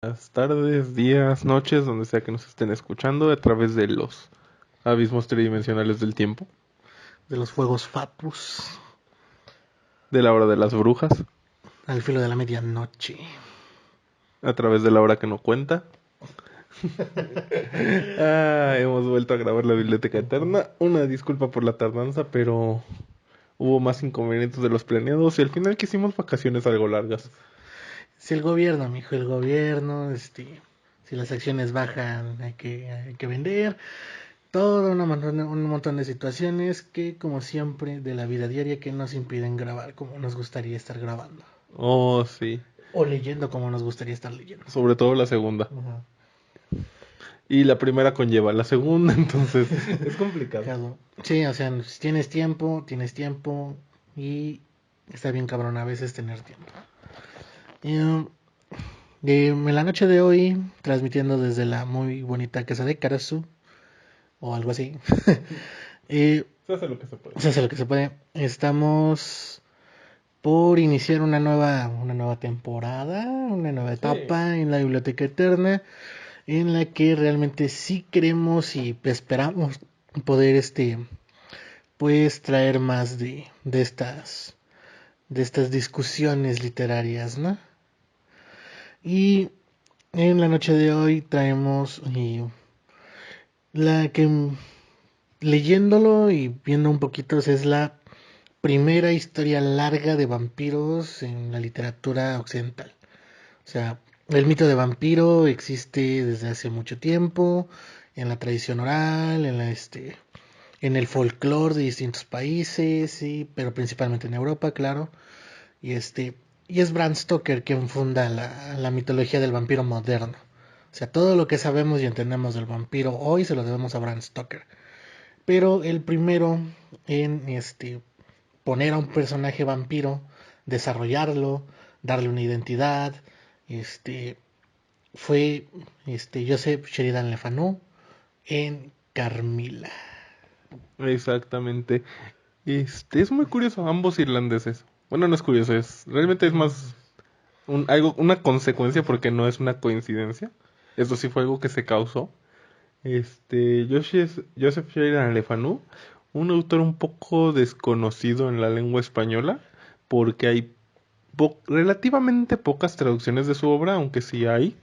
Buenas tardes, días, noches, donde sea que nos estén escuchando a través de los abismos tridimensionales del tiempo, De los fuegos Fatus, de la hora de las brujas, al filo de la medianoche. a través de la hora que no cuenta. Hemos vuelto a grabar la Biblioteca Eterna. Una disculpa por la tardanza, pero hubo más inconvenientes de los planeados y al final quisimos vacaciones algo largas. Si el gobierno, mijo, el gobierno, si las acciones bajan, hay que vender. Un montón de situaciones que, como siempre, de la vida diaria que nos impiden grabar como nos gustaría estar grabando. Oh, sí, O leyendo como nos gustaría estar leyendo. sobre todo la segunda. Ajá. Y la primera conlleva la segunda, entonces es complicado. Claro. Sí, o sea, si tienes tiempo y está bien cabrón a veces tener tiempo. Eh, en la noche de hoy, transmitiendo desde la muy bonita casa de Karasu, o algo así, eh, Se hace lo que se puede. se hace lo que se puede. Estamos por iniciar una nueva temporada, una nueva Sí. etapa en la Biblioteca Eterna, en la que realmente sí queremos y esperamos poder, pues, traer más de estas discusiones literarias, ¿no? Y en la noche de hoy traemos la que leyéndolo y viendo un poquito es la primera historia larga de vampiros en la literatura occidental. O sea, el mito de vampiro existe desde hace mucho tiempo en la tradición oral, en el folclore de distintos países, sí, pero principalmente en Europa, claro. Y y es Bram Stoker quien funda la mitología del vampiro moderno. O sea, todo lo que sabemos y entendemos del vampiro hoy se lo debemos a Bram Stoker. Pero el primero en poner a un personaje vampiro, desarrollarlo, darle una identidad, este fue Joseph Sheridan Le Fanu en Carmilla. Exactamente. Es muy curioso, ambos irlandeses. Bueno, no es curioso, realmente es más una consecuencia porque no es una coincidencia. Eso sí fue algo que se causó. Joseph Sheridan Le Fanu, un autor un poco desconocido en la lengua española, porque hay relativamente pocas traducciones de su obra, aunque sí hay.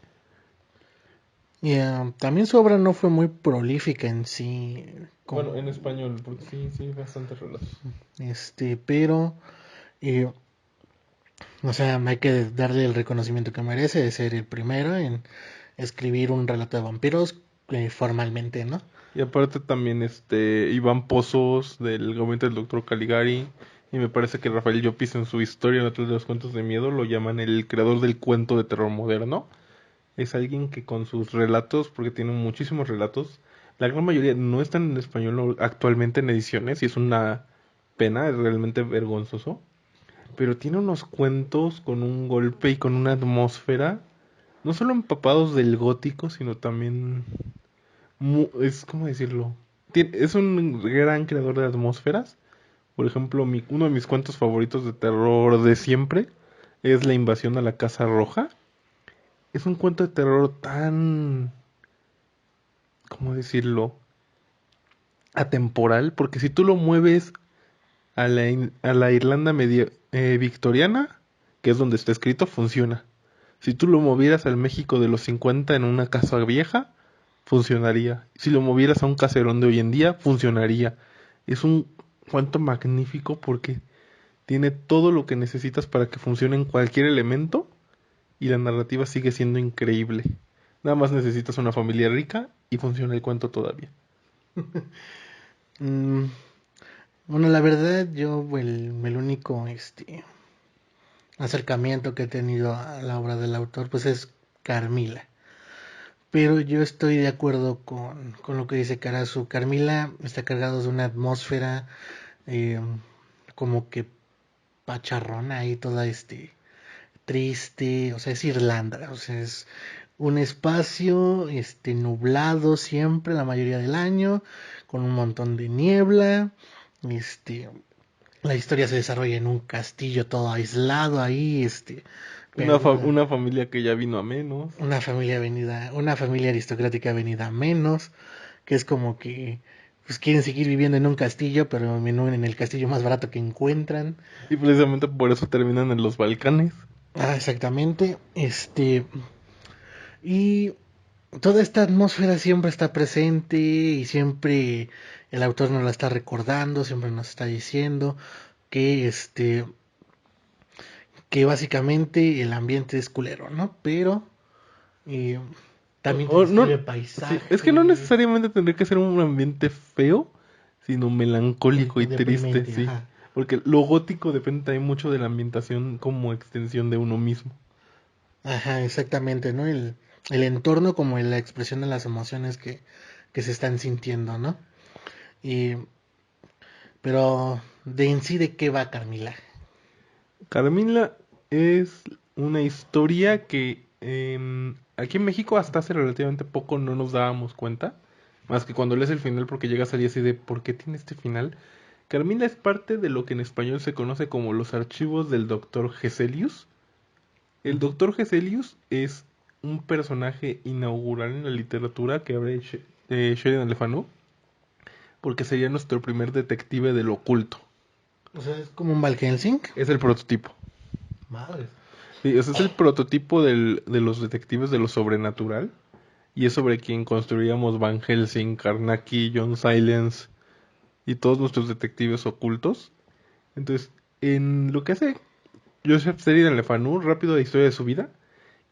Y también su obra no fue muy prolífica en sí, Bueno, como en español, porque sí, sí, bastantes relatos. pero eh, o sea, hay que darle el reconocimiento que merece de ser el primero en escribir un relato de vampiros formalmente, ¿no? Y aparte también Iván Pozos del gabinete del doctor Caligari. Y me parece que Rafael Llopis en su historia Natural de los cuentos de miedo lo llaman el creador del cuento de terror moderno. Es alguien que con sus relatos, porque tiene muchísimos relatos, la gran mayoría no están en español actualmente en ediciones y es una pena, es realmente vergonzoso. Pero tiene unos cuentos con un golpe y con una atmósfera, no solo empapados del gótico, sino también es como decirlo. Es un gran creador de atmósferas. Por ejemplo, uno de mis cuentos favoritos de terror de siempre es La invasión a la Casa Roja. Es un cuento de terror tan, ¿cómo decirlo? Atemporal, porque si tú lo mueves a la Irlanda victoriana, que es donde está escrito, funciona. Si tú lo movieras al México de los 50 en una casa vieja, funcionaría. Si lo movieras a un caserón de hoy en día, funcionaría. Es un cuento magnífico porque tiene todo lo que necesitas para que funcione en cualquier elemento y la narrativa sigue siendo increíble. Nada más necesitas una familia rica y funciona el cuento todavía. Mm, bueno, la verdad, yo el único acercamiento que he tenido a la obra del autor, pues es Carmila. Pero yo estoy de acuerdo con lo que dice Karasu. Carmila está cargado de una atmósfera eh, como que pacharrona y toda triste, o sea, es Irlanda, o sea, es un espacio nublado siempre la mayoría del año, con un montón de niebla, este la historia se desarrolla en un castillo todo aislado ahí, perdida. Una familia que ya vino a menos. Una familia aristocrática venida a menos, que es como que pues quieren seguir viviendo en un castillo, pero en el castillo más barato que encuentran. Y precisamente por eso terminan en los Balcanes. Ah, exactamente. Y toda esta atmósfera siempre está presente y siempre el autor nos la está recordando, siempre nos está diciendo que que básicamente el ambiente es culero, ¿no? Pero eh, también te No, describe sí, es que no paisajes, necesariamente tendría que ser un ambiente feo, sino melancólico y triste, deprimente, sí. ajá. Porque lo gótico depende también mucho de la ambientación como extensión de uno mismo. Ajá, exactamente, ¿no? El entorno como la expresión de las emociones que se están sintiendo, ¿no? Y, pero de en sí, ¿de qué va Carmila? Carmila es una historia que aquí en México hasta hace relativamente poco no nos dábamos cuenta, más que cuando lees el final porque llegas allí así de ¿por qué tiene este final? Carmila es parte de lo que en español se conoce como los archivos del doctor Geselius. El Ujú. doctor Geselius es un personaje inaugural en la literatura que abre Sheridan Le Fanu, porque sería nuestro primer detective del oculto. O sea, es como un Val Helsing. Es el prototipo. Madres. Sí, ese es el prototipo de los detectives de lo sobrenatural. Y es sobre quien construiríamos Van Helsing, Karnaki, John Silence y todos nuestros detectives ocultos. Entonces, en lo que hace Joseph Sheridan Le Fanu, rápido la historia de su vida,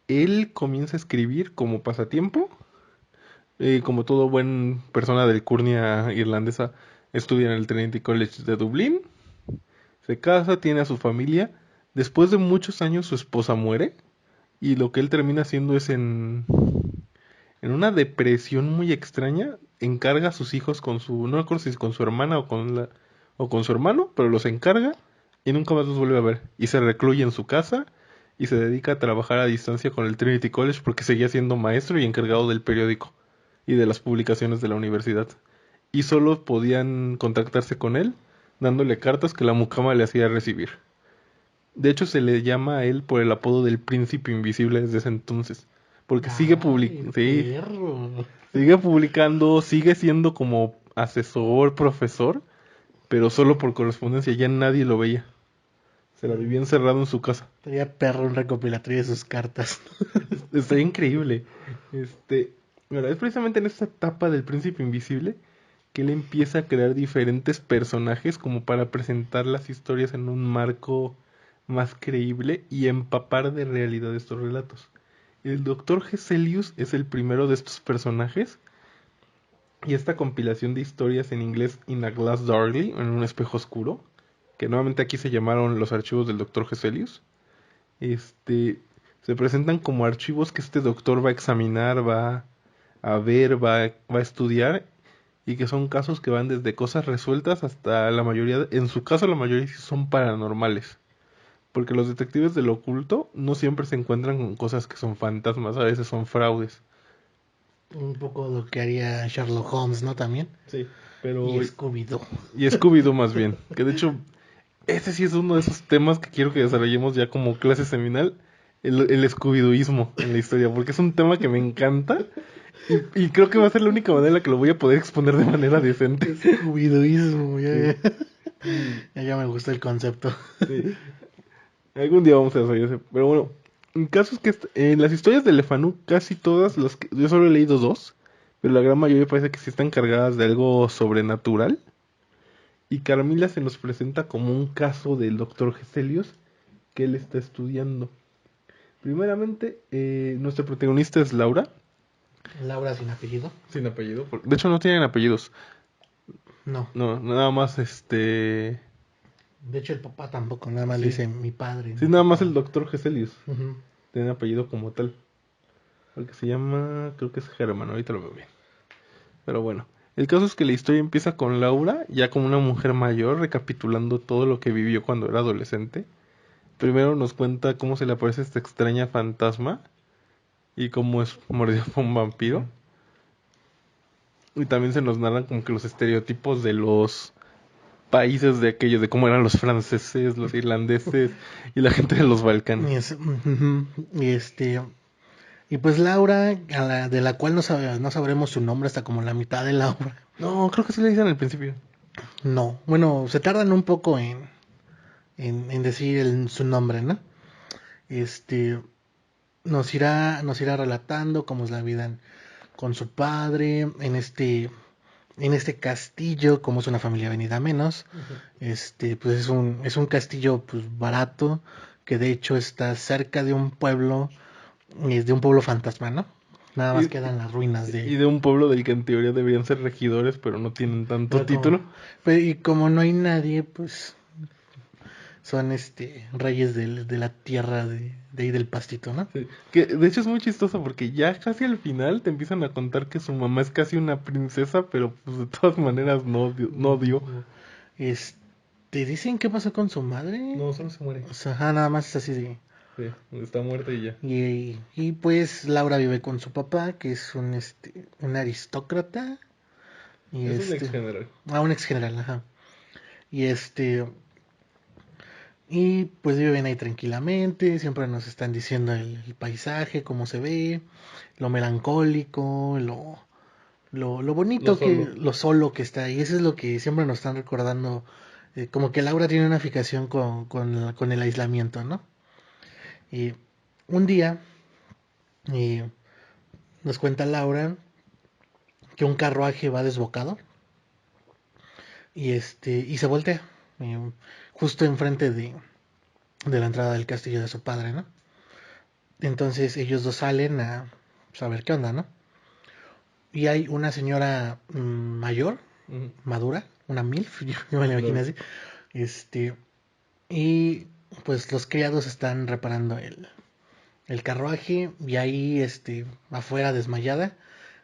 él comienza a escribir como pasatiempo. Como todo buen persona de alcurnia irlandesa, estudia en el Trinity College de Dublín. Se casa, tiene a su familia. Después de muchos años su esposa muere. Y lo que él termina haciendo es en una depresión muy extraña, encarga a sus hijos con su, no recuerdo si es con su hermana o con su hermano, pero los encarga y nunca más los vuelve a ver. Y se recluye en su casa y se dedica a trabajar a distancia con el Trinity College porque seguía siendo maestro y encargado del periódico y de las publicaciones de la universidad. Y solo podían contactarse con él dándole cartas que la mucama le hacía recibir. De hecho, se le llama a él por el apodo del príncipe invisible desde ese entonces. Porque Ay, sí, perro. sigue publicando, sigue siendo como asesor, profesor, pero solo por correspondencia, ya nadie lo veía. Se la vivía encerrado en su casa. Sería perro un recopilatorio de sus cartas. Está increíble. Este, bueno, es precisamente en esta etapa del príncipe invisible que él empieza a crear diferentes personajes como para presentar las historias en un marco más creíble y empapar de realidad estos relatos. El doctor Geselius es el primero de estos personajes y esta compilación de historias en inglés In a Glass Darkly, en un espejo oscuro, que nuevamente aquí se llamaron los archivos del doctor Geselius, este, se presentan como archivos que este doctor va a examinar, va a ver, va a estudiar y que son casos que van desde cosas resueltas hasta la mayoría, en su caso la mayoría sí son paranormales. Porque los detectives del oculto no siempre se encuentran con cosas que son fantasmas, a veces son fraudes. Un poco lo que haría Sherlock Holmes, ¿no? También. Sí, Y pero... Scooby-Doo. Y Scooby-Doo más bien. Que de hecho, ese sí es uno de esos temas que quiero que desarrollemos ya como clase seminal. El Scooby-Dooismo en la historia. Porque es un tema que me encanta. Y creo que va a ser la única manera en la que lo voy a poder exponer de manera decente. Scooby-Dooismo, Sí. Mm, ya me gusta el concepto. sí. Algún día vamos a desarrollar ese. Pero bueno, en casos que en las historias de Lefanu, casi todas las que yo solo he leído dos, pero la gran mayoría parece que sí están cargadas de algo sobrenatural. Y Carmila se nos presenta como un caso del doctor Geselius que él está estudiando. Primeramente, nuestra protagonista es Laura, Laura sin apellido. sin apellido. De hecho, no tienen apellidos. No. No, nada más De hecho, el papá tampoco, nada más le Sí, dice mi padre, sí, mi nada más el papá. doctor Geselius. Ujú. Tiene apellido como tal. Porque se llama, creo que es Germán, ahorita lo veo bien. Pero bueno, el caso es que la historia empieza con Laura, ya como una mujer mayor, recapitulando todo lo que vivió cuando era adolescente. Primero nos cuenta cómo se le aparece esta extraña fantasma y cómo es mordido por un vampiro. Y también se nos narran como que los estereotipos de los países de aquellos, de cómo eran los franceses, los irlandeses y la gente de los Balcanes. Y pues Laura, de la cual no sabremos su nombre hasta como la mitad de la obra. No, creo que sí le dicen al principio. No, bueno, se tardan un poco en decir su nombre, ¿no? Este, nos irá relatando cómo es la vida con su padre, en este castillo, como es una familia venida a menos. Pues es un castillo pues barato, que de hecho está cerca de un pueblo, es de un pueblo fantasma, ¿no? Nada más Y, quedan las ruinas y de un pueblo del que en teoría deberían ser regidores, pero no tienen tanto pero título. y como no hay nadie, pues son reyes de la tierra de ahí del pastito, ¿no? Sí, que de hecho es muy chistoso porque ya casi al final te empiezan a contar que su mamá es casi una princesa, pero pues de todas maneras no dio. ¿Dicen qué pasó con su madre? No, solo se muere. O sea, ajá, nada más es así de... Sí, está muerta y ya. Y pues Laura vive con su papá, que es un aristócrata. Y Es un ex general. un ex general, ajá. Y y pues viven ahí tranquilamente, siempre nos están diciendo el paisaje, cómo se ve, lo melancólico, lo Lo bonito solo. lo solo que está. Y eso es lo que siempre nos están recordando, como que Laura tiene una fijación con el aislamiento, ¿no? Y un día, y nos cuenta Laura que un carruaje va desbocado y se voltea, eh, justo enfrente de la entrada del castillo de su padre, ¿no? Entonces ellos dos salen a saber qué onda, ¿no? Y hay una señora mayor, Ujú. madura, una MILF, yo me la imagino Lol. así. Y pues los criados están reparando el carruaje y ahí, afuera desmayada,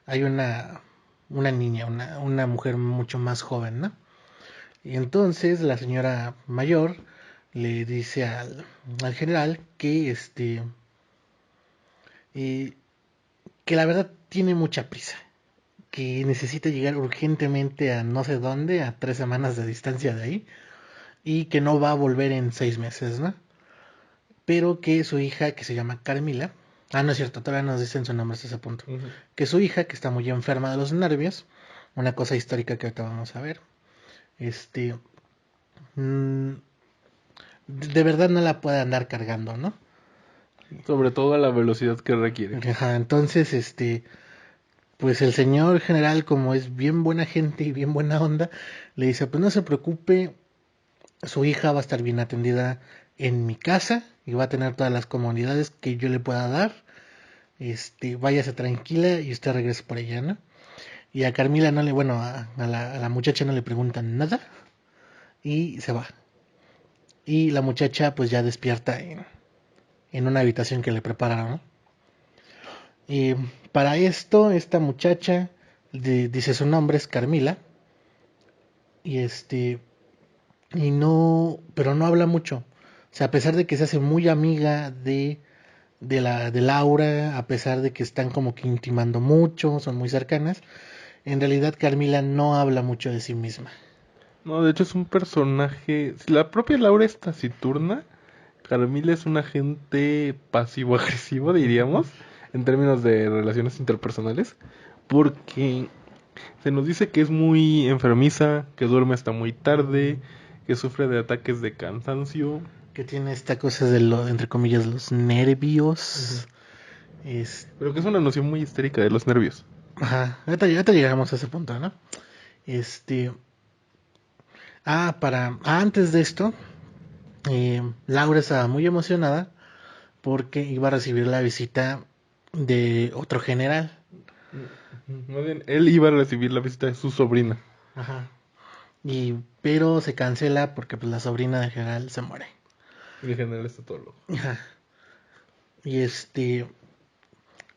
hay una niña, una mujer mucho más joven, ¿no? Y entonces la señora mayor le dice al general eh, que la verdad tiene mucha prisa, que necesita llegar urgentemente a no sé dónde, a 3 semanas de distancia de ahí, y que no va a volver en 6 meses, ¿no? Pero que su hija, que se llama Carmila, no es cierto, todavía nos dicen su nombre hasta ese punto, Ujú. que su hija, que está muy enferma de los nervios, una cosa histórica que ahorita vamos a ver, este, mm, de verdad no la puede andar cargando, ¿no? Sobre todo a la velocidad que requiere. Ajá, entonces, pues el señor general, como es bien buena gente y bien buena onda, le dice, pues no se preocupe, su hija va a estar bien atendida en mi casa y va a tener todas las comodidades que yo le pueda dar. Váyase tranquila y usted regrese por ella, ¿no? Y a Carmila no le, bueno, a la muchacha no le preguntan nada y se va. Y la muchacha pues ya despierta en una habitación que le prepararon, ¿no? Y para esto, esta muchacha dice su nombre es Carmila y pero no habla mucho. O sea, a pesar de que se hace muy amiga de Laura, a pesar de que están como que intimando mucho, son muy cercanas, en realidad Carmila no habla mucho de sí misma. No, de hecho es un personaje. Si la propia Laura es taciturna, Carmila es un agente pasivo-agresivo, diríamos, en términos de relaciones interpersonales, porque se nos dice que es muy enfermiza, que duerme hasta muy tarde, que sufre de ataques de cansancio. Que tiene esta cosa entre comillas, los nervios. Es, Pero que es una noción muy histérica de los nervios. ajá, ahorita llegamos a ese punto, ¿no? Este, antes de esto, Laura estaba muy emocionada porque iba a recibir la visita de otro general. Más bien, él iba a recibir la visita de su sobrina. Ajá. Pero se cancela porque pues la sobrina del general se muere. Y en general está todo loco. Ajá. Y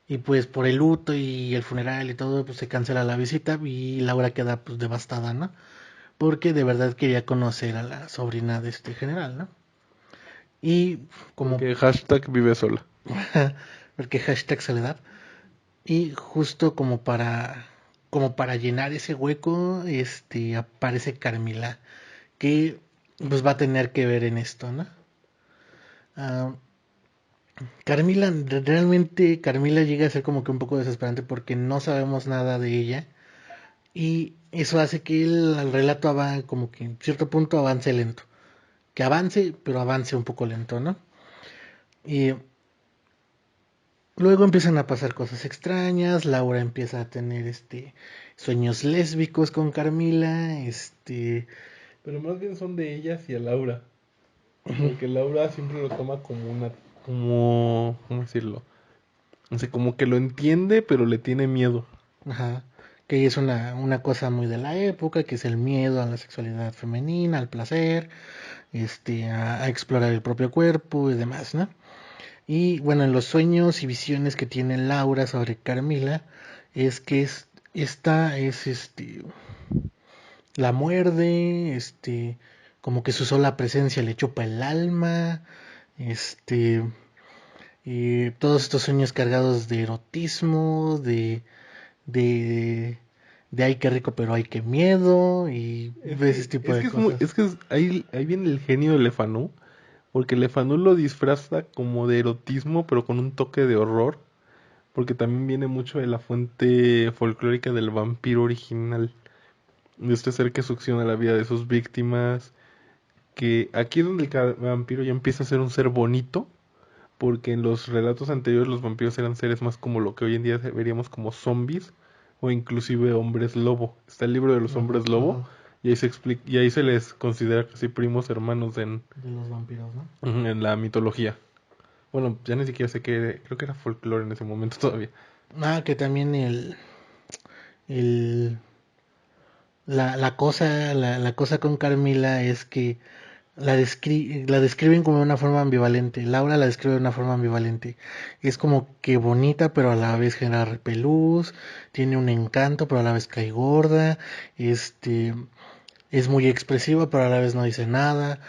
y pues por el luto y el funeral y todo, pues se cancela la visita y Laura queda pues devastada, ¿no? Porque de verdad quería conocer a la sobrina de este general, ¿no? Y como, Porque hashtag vive sola. porque hashtag soledad, y justo como para llenar ese hueco, aparece Carmila, que pues va a tener que ver en esto, ¿no? Ah, Carmila llega a ser como que un poco desesperante porque no sabemos nada de ella y eso hace que el relato como que en cierto punto avance lento. Que avance, pero avance un poco lento, ¿no? Y luego empiezan a pasar cosas extrañas, Laura empieza a tener sueños lésbicos con Carmila, Pero más bien son de ella hacia Laura. Porque Laura siempre lo toma como ¿cómo decirlo? O sea, como que lo entiende, pero le tiene miedo. ajá, que es una cosa muy de la época, que es el miedo a la sexualidad femenina, al placer, a explorar el propio cuerpo y demás, ¿no? Y bueno, en los sueños y visiones que tiene Laura sobre Carmila, es que esta es la muerde, como que su sola presencia le chupa el alma, este, y todos estos sueños cargados de erotismo, de, de ay qué rico pero ay qué miedo, y ese tipo de cosas. Ahí viene el genio de Lefanu, porque Lefanu lo disfraza como de erotismo, pero con un toque de horror, porque también viene mucho de la fuente folclórica del vampiro original, de este ser que succiona la vida de sus víctimas, que aquí es donde el vampiro ya empieza a ser un ser bonito, porque en los relatos anteriores los vampiros eran seres más como lo que hoy en día veríamos como zombies o inclusive hombres lobo. Está el libro de los Ajá, hombres lobo ajá, y ahí se explica y ahí se les considera casi primos hermanos de los vampiros, ¿no? en la mitología. Bueno, ya ni siquiera sé qué, creo que era folclore en ese momento todavía. Que también el la cosa con Carmila es que la describen como de una forma ambivalente. Laura la describe de una forma ambivalente. Es como que bonita, pero a la vez genera repelús, tiene un encanto, pero a la vez cae gorda, es muy expresiva, pero a la vez no dice nada.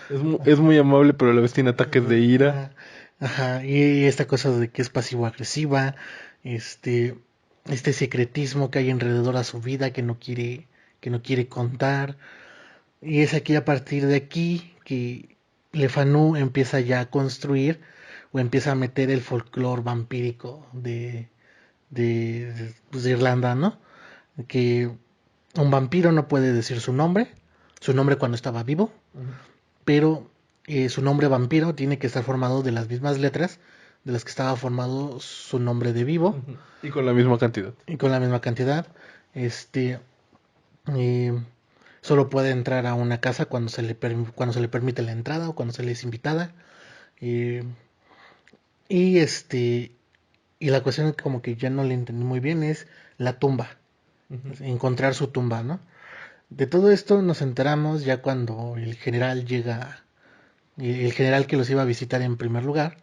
Es muy amable, pero a la vez tiene ataques de ira. Ajá, ajá, y esta cosa de que es pasivo-agresiva, este, este secretismo que hay alrededor a su vida que no quiere contar. Y es aquí a partir de aquí que Le Fanu empieza ya a construir o empieza a meter el folclore vampírico pues, de Irlanda, ¿no? Que un vampiro no puede decir su nombre cuando estaba vivo, Ujú, pero su nombre vampiro tiene que estar formado de las mismas letras de las que estaba formado su nombre de vivo ujú. Y con la misma cantidad. y con la misma cantidad. Este, eh, Solo puede entrar a una casa cuando se le permite la entrada o cuando se le es invitada. Eh, y y la cuestión que como que ya no le entendí muy bien es la tumba, Ujú. encontrar su tumba, ¿no? De todo esto nos enteramos ya cuando el general llega, el general que los iba a visitar en primer lugar,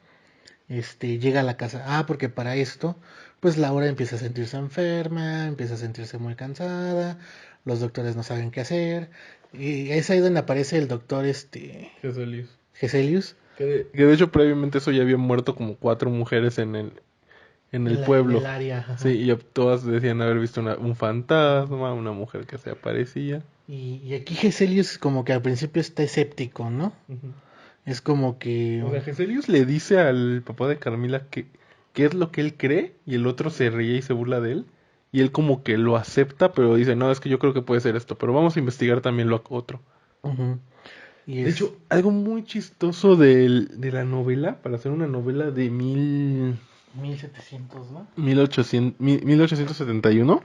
llega a la casa. Porque para esto, pues Laura empieza a sentirse enferma, empieza a sentirse muy cansada, los doctores no saben qué hacer, y es ahí donde aparece el doctor Geselius. Geselius Que de hecho previamente eso ya habían muerto como 4 mujeres en el en el pueblo. área, Sí, ajá. y todas decían haber visto un fantasma, una mujer que se aparecía. Y aquí Geselius como que al principio está escéptico, ¿no? Ujú. Es como que, O sea, Geselius le dice al papá de Carmila que qué es lo que él cree y el otro se ríe y se burla de él. Y él como que lo acepta, pero dice, no, es que yo creo que puede ser esto, pero vamos a investigar también lo otro. ujú, y De es hecho, algo muy chistoso de la novela, para hacer una novela de 1700, ¿no? 1871,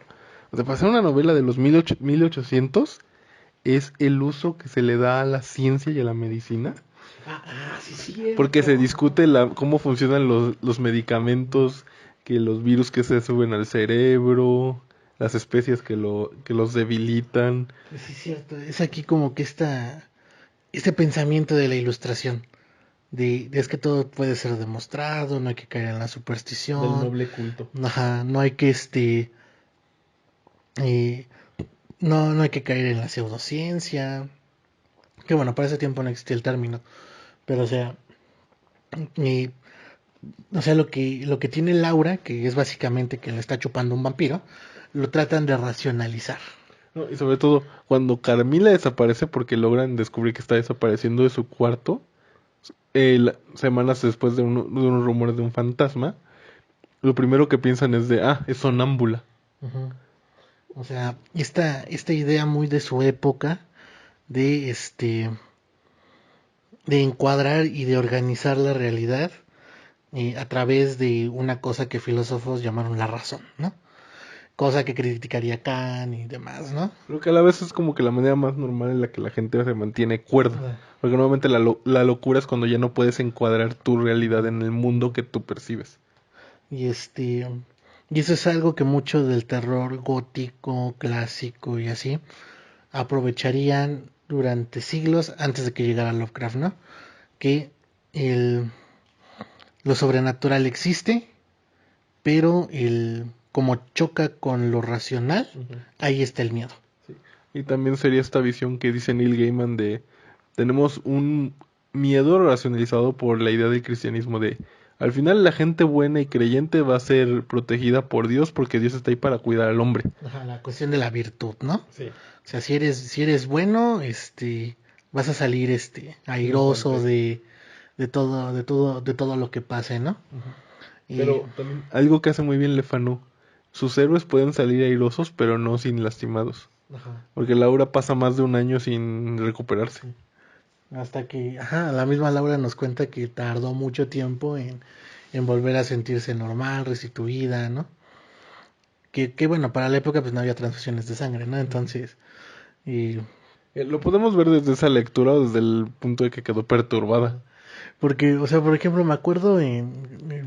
o sea, para hacer una novela de los 1800, es el uso que se le da a la ciencia y a la medicina, Sí, porque se cierto. discute cómo funcionan los medicamentos, que los virus que se suben al cerebro, las especies que los debilitan. Sí, cierto. Es aquí como que este pensamiento de la ilustración. Es que todo puede ser demostrado, no hay que caer en la Del superstición, noble culto. ajá, no hay que eh, no hay que caer en la pseudociencia, que bueno, para ese tiempo no existía el término, pero eh, lo que tiene Laura, que es básicamente que le está chupando un vampiro, lo tratan de racionalizar. No, y sobre todo, cuando Carmila desaparece porque logran descubrir que está desapareciendo de su cuarto, semanas después de unos rumores de un fantasma, lo primero que piensan es de, es sonámbula. Ujú. O sea, esta idea muy de su época de de encuadrar y de organizar la realidad a través de una cosa que filósofos llamaron la razón, ¿no? Cosa que criticaría Kant y demás, ¿no? Lo que a la vez es como que la manera más normal en la que la gente se mantiene cuerda. Ah, Porque normalmente la locura es cuando ya no puedes encuadrar tu realidad en el mundo que tú percibes. Y y eso es algo que mucho del terror gótico, clásico y así aprovecharían durante siglos antes de que llegara Lovecraft, ¿no? Que el, lo sobrenatural existe, pero como choca con lo racional, Ujú. ahí está el miedo. Sí. Y también sería esta visión que dice Neil Gaiman de tenemos un miedo racionalizado por la idea del cristianismo de al final la gente buena y creyente va a ser protegida por Dios porque Dios está ahí para cuidar al hombre. Ajá, la cuestión de la virtud, ¿no? O Sí, sea, si eres bueno, vas a salir airoso triunfante. de todo lo que pase, ¿no? Ujú. Y, Pero también algo que hace muy bien Lefanu, sus héroes pueden salir airosos pero no sin lastimados. ajá, Porque Laura pasa más de un año sin recuperarse. sí. Hasta que, ajá, la misma Laura nos cuenta que tardó mucho tiempo en volver a sentirse normal, restituida, ¿no? Que bueno, para la época pues no había transfusiones de sangre, ¿no? Ujú. Entonces, y Lo podemos ver desde esa lectura o desde el punto de que quedó perturbada. porque, o sea, por ejemplo, me acuerdo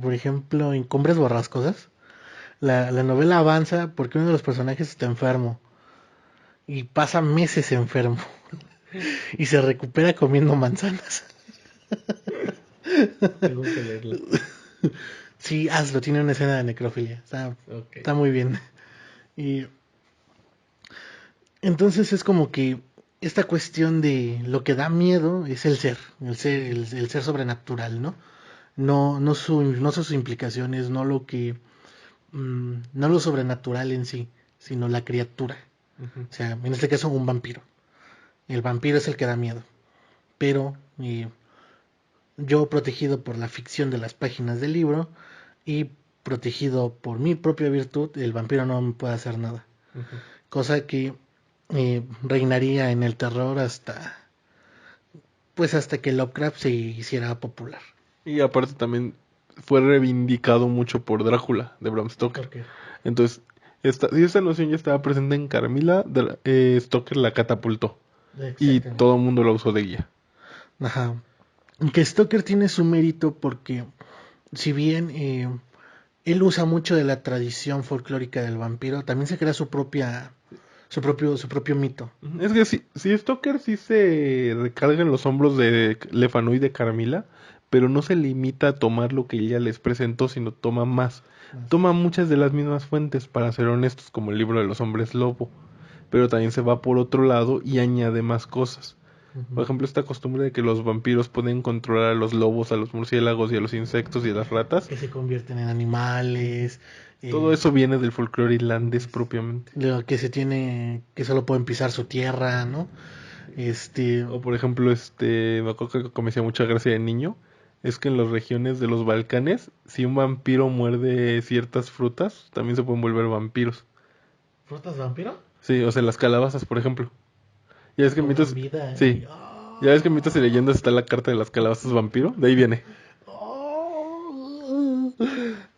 por ejemplo, en Cumbres Borrascosas, la novela avanza porque uno de los personajes está enfermo y pasa meses enfermo y se recupera comiendo manzanas. Tengo que leerla. Sí, hazlo, tiene una escena de necrofilia, Ok. está muy bien. Y entonces es como que esta cuestión de lo que da miedo es el ser sobrenatural, ¿no? No sus implicaciones, no lo sobrenatural en sí, sino la criatura. Ujú. O sea, en este caso un vampiro. El vampiro es el que da miedo. Pero yo, protegido por la ficción de las páginas del libro y protegido por mi propia virtud, el vampiro no me puede hacer nada. Ujú. Cosa que reinaría en el terror pues hasta que Lovecraft se hiciera popular. Y aparte también fue reivindicado mucho por Drácula de Bram Stoker. Okay. Entonces, si esta noción ya estaba presente en Carmila, Stoker la catapultó. Y Exactamente. todo el mundo la usó de guía. Ajá. Que Stoker tiene su mérito porque si bien él usa mucho de la tradición folclórica del vampiro, también se crea su propio mito. Es que si Stoker sí se recarga en los hombros de Lefanu y de Carmila, pero no se limita a tomar lo que ella les presentó, sino toma más. Más. Toma muchas de las mismas fuentes, para ser honestos, como el libro de los hombres lobo, pero también se va por otro lado y añade más cosas. Por Ujú. ejemplo, esta costumbre de que los vampiros pueden controlar a los lobos, a los murciélagos y a los insectos y a las ratas, Que se convierten en animales, todo eh, eso viene del folclore irlandés propiamente. lo que que solo pueden pisar su tierra, ¿no? Este, O por ejemplo, me acuerdo que me hacía mucha gracia de niño, es que en las regiones de los Balcanes, si un vampiro muerde ciertas frutas, también se pueden volver vampiros. ¿frutas vampiro? Sí, o sea, las calabazas, por ejemplo. Ya ves que en Cobran mitos, vida sí, ya ves que en mitos y leyendas está la carta de las calabazas vampiro, de ahí viene. ¡Oh!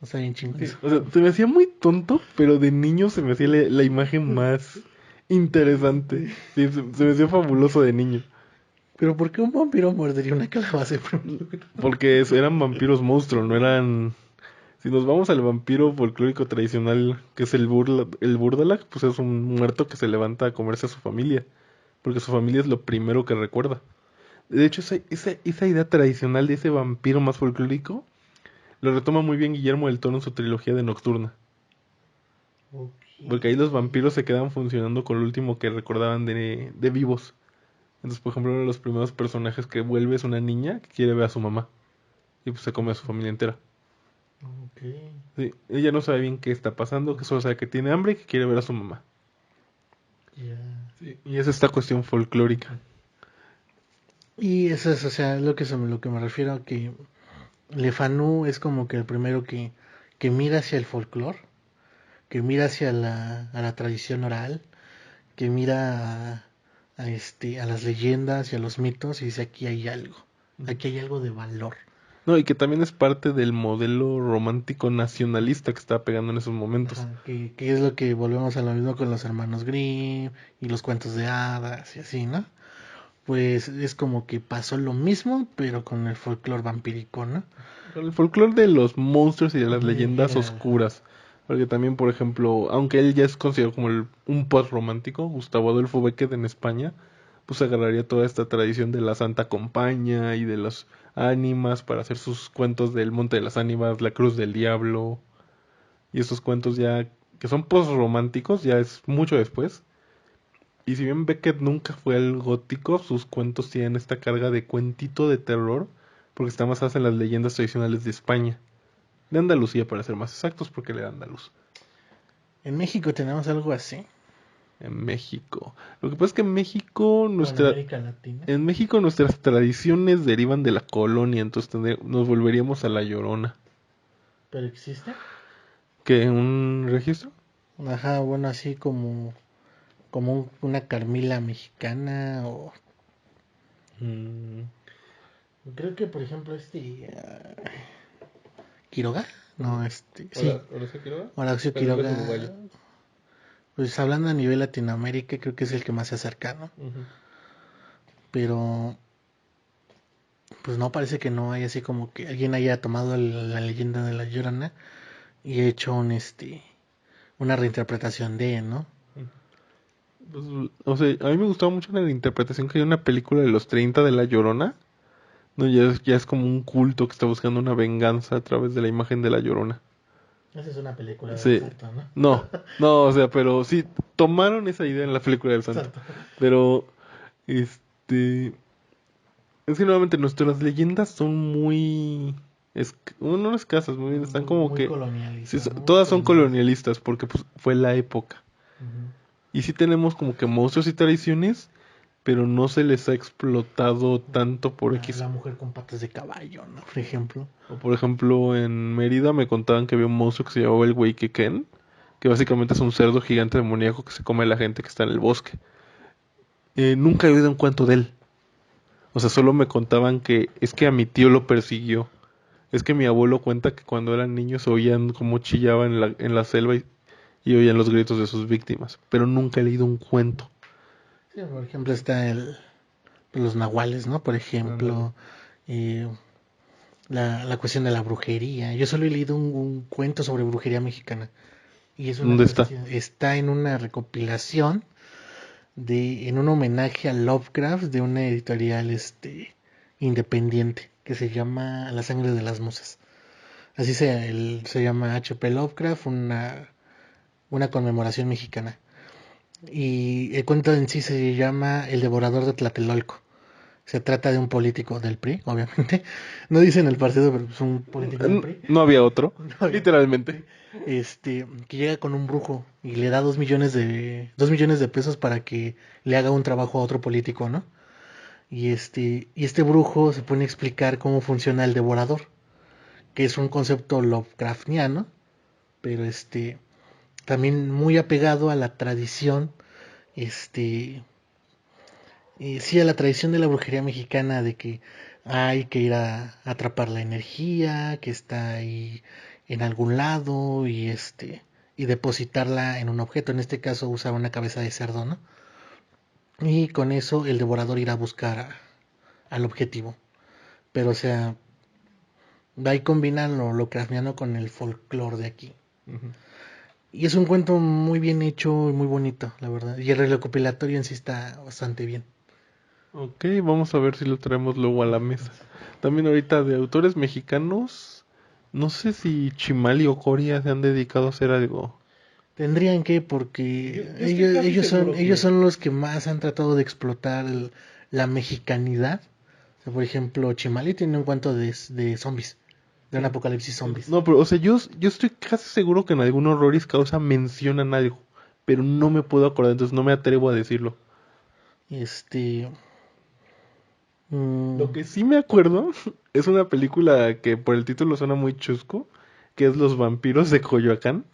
O sea, bien chingón Sí, eso. o sea, se me hacía muy tonto, pero de niño se me hacía la imagen más interesante. Sí, se me hacía fabuloso de niño. Pero ¿por qué un vampiro mordería una calabaza en primer lugar? Porque eran vampiros monstruos, no eran. Si nos vamos al vampiro folclórico tradicional, que es el Burdalak, pues es un muerto que se levanta a comerse a su familia, porque su familia es lo primero que recuerda. De hecho, esa idea tradicional de ese vampiro más folclórico lo retoma muy bien Guillermo del Toro en su trilogía de Nocturna, Ok. porque ahí los vampiros se quedan funcionando con lo último que recordaban de vivos. Entonces, por ejemplo, uno de los primeros personajes que vuelve es una niña que quiere ver a su mamá, y pues se come a su familia entera. Ok. Sí, ella no sabe bien qué está pasando, que solo sabe que tiene hambre y que quiere ver a su mamá. Ya. Sí, y es esta cuestión folclórica. Y eso es, o sea, lo que me refiero a que Lefanu es como que el primero que mira hacia el folclore, que mira hacia a la tradición oral, que mira a las leyendas y a los mitos y dice aquí hay algo de valor. No, y que también es parte del modelo romántico nacionalista que está pegando en esos momentos. Ajá, que es lo que volvemos a lo mismo con los hermanos Grimm y los cuentos de hadas y así, ¿no? Pues es como que pasó lo mismo, pero con el folclore vampírico, ¿no? Con el folclore de los monstruos y de las Ujú, en leyendas general, ajá. oscuras. Porque también, por ejemplo, aunque él ya es considerado como un post-romántico, Gustavo Adolfo Bécquer en España, pues agarraría toda esta tradición de la Santa Compañía y de las ánimas para hacer sus cuentos del Monte de las Ánimas, la Cruz del Diablo, y estos cuentos ya que son post-románticos, ya es mucho después. Y si bien Beckett nunca fue al gótico, sus cuentos tienen esta carga de cuentito de terror, porque están basadas en las leyendas tradicionales de España. De Andalucía, para ser más exactos, porque le da andaluz. En México tenemos algo así, En México. Lo que pasa es que o en América Latina, En México nuestras tradiciones derivan de la colonia, entonces nos volveríamos a la Llorona. pero existe. ¿Qué? ¿Un registro? Ajá, bueno, así como una Carmila mexicana o Mm, creo que por ejemplo Quiroga, no, sí, Horacio Quiroga, Horacio pero él es Quiroga, uruguayo. pues hablando a nivel Latinoamérica creo que es el que más se acerca, ¿no? Ujú. Pero pues no parece que no hay así como que alguien haya tomado la leyenda de la Llorona y hecho una reinterpretación ¿no? Pues, o sea, a mí me gustaba mucho la interpretación que hay una película de los 30 de La Llorona. No, ya es como un culto que está buscando una venganza a través de la imagen de La Llorona. Esa es una película del Sí. santo, ¿no? No, no, o sea, pero sí, tomaron esa idea en la película del santo. Santo. Pero, este... Es que nuevamente nuestras leyendas son muy... bueno, no escasas, muy bien, están Muy, como muy que... Sí, colonialista, ¿no? Muy todas son colonialista. colonialistas porque pues, fue la época. Ujú. Y sí tenemos como que monstruos y tradiciones, pero no se les ha explotado tanto por X. La mujer con patas de caballo, ¿no? Por ejemplo. O por ejemplo, en Mérida me contaban que había un monstruo que se llamaba el Hueyquequén, que básicamente es un cerdo gigante demoníaco que se come a la gente que está en el bosque. Nunca he oído un cuento de él. O sea, solo me contaban que es que a mi tío lo persiguió. Es que mi abuelo cuenta que cuando eran niños oían cómo chillaba en la selva y oían los gritos de sus víctimas. Pero nunca he leído un cuento. Sí, por ejemplo, está los nahuales, ¿no? Por Ándale. ejemplo, eh, la cuestión de la brujería. Yo solo he leído un cuento sobre brujería mexicana. Y es una ¿Dónde está? cuestión, está en una recopilación en un homenaje a Lovecraft de una editorial independiente que se llama La sangre de las musas. Así se llama H.P. Lovecraft, una conmemoración mexicana. Y el cuento en sí se llama El devorador de Tlatelolco. Se trata de un político del PRI, obviamente. No dicen el partido, pero es un político del PRI. No había otro, No había- literalmente. sí. Que llega con un brujo y le da 2 millones de pesos para que le haga un trabajo a otro político, ¿no? Y este brujo se pone a explicar cómo funciona el devorador, que es un concepto Lovecraftiano, pero también muy apegado a la tradición, este, sí, a la tradición de la brujería mexicana de que hay que ir a atrapar la energía que está ahí en algún lado y depositarla en un objeto. En este caso usaba una cabeza de cerdo, ¿no? Y con eso el devorador irá a buscar al objetivo. Pero o sea, ahí combinan lo craftiano con el folclore de aquí. Ujú. Y es un cuento muy bien hecho y muy bonito, la verdad. Y el recopilatorio en sí está bastante bien. Ok, vamos a ver si lo traemos luego a la mesa. También ahorita de autores mexicanos, no sé si Chimal y Ocoria se han dedicado a hacer algo. Tendrían que, porque Yo estoy casi seguro ellos que... son los que más han tratado de explotar la mexicanidad. O sea, por ejemplo, Chimali tiene un cuento de zombies, de un Sí. apocalipsis zombies. No, pero, o sea, yo estoy casi seguro que en algún Horroris Causa mencionan algo, pero no me puedo acordar, entonces no me atrevo a decirlo. Este... Lo mm, que sí me acuerdo es una película que por el título suena muy chusco, que es Los vampiros de Coyoacán,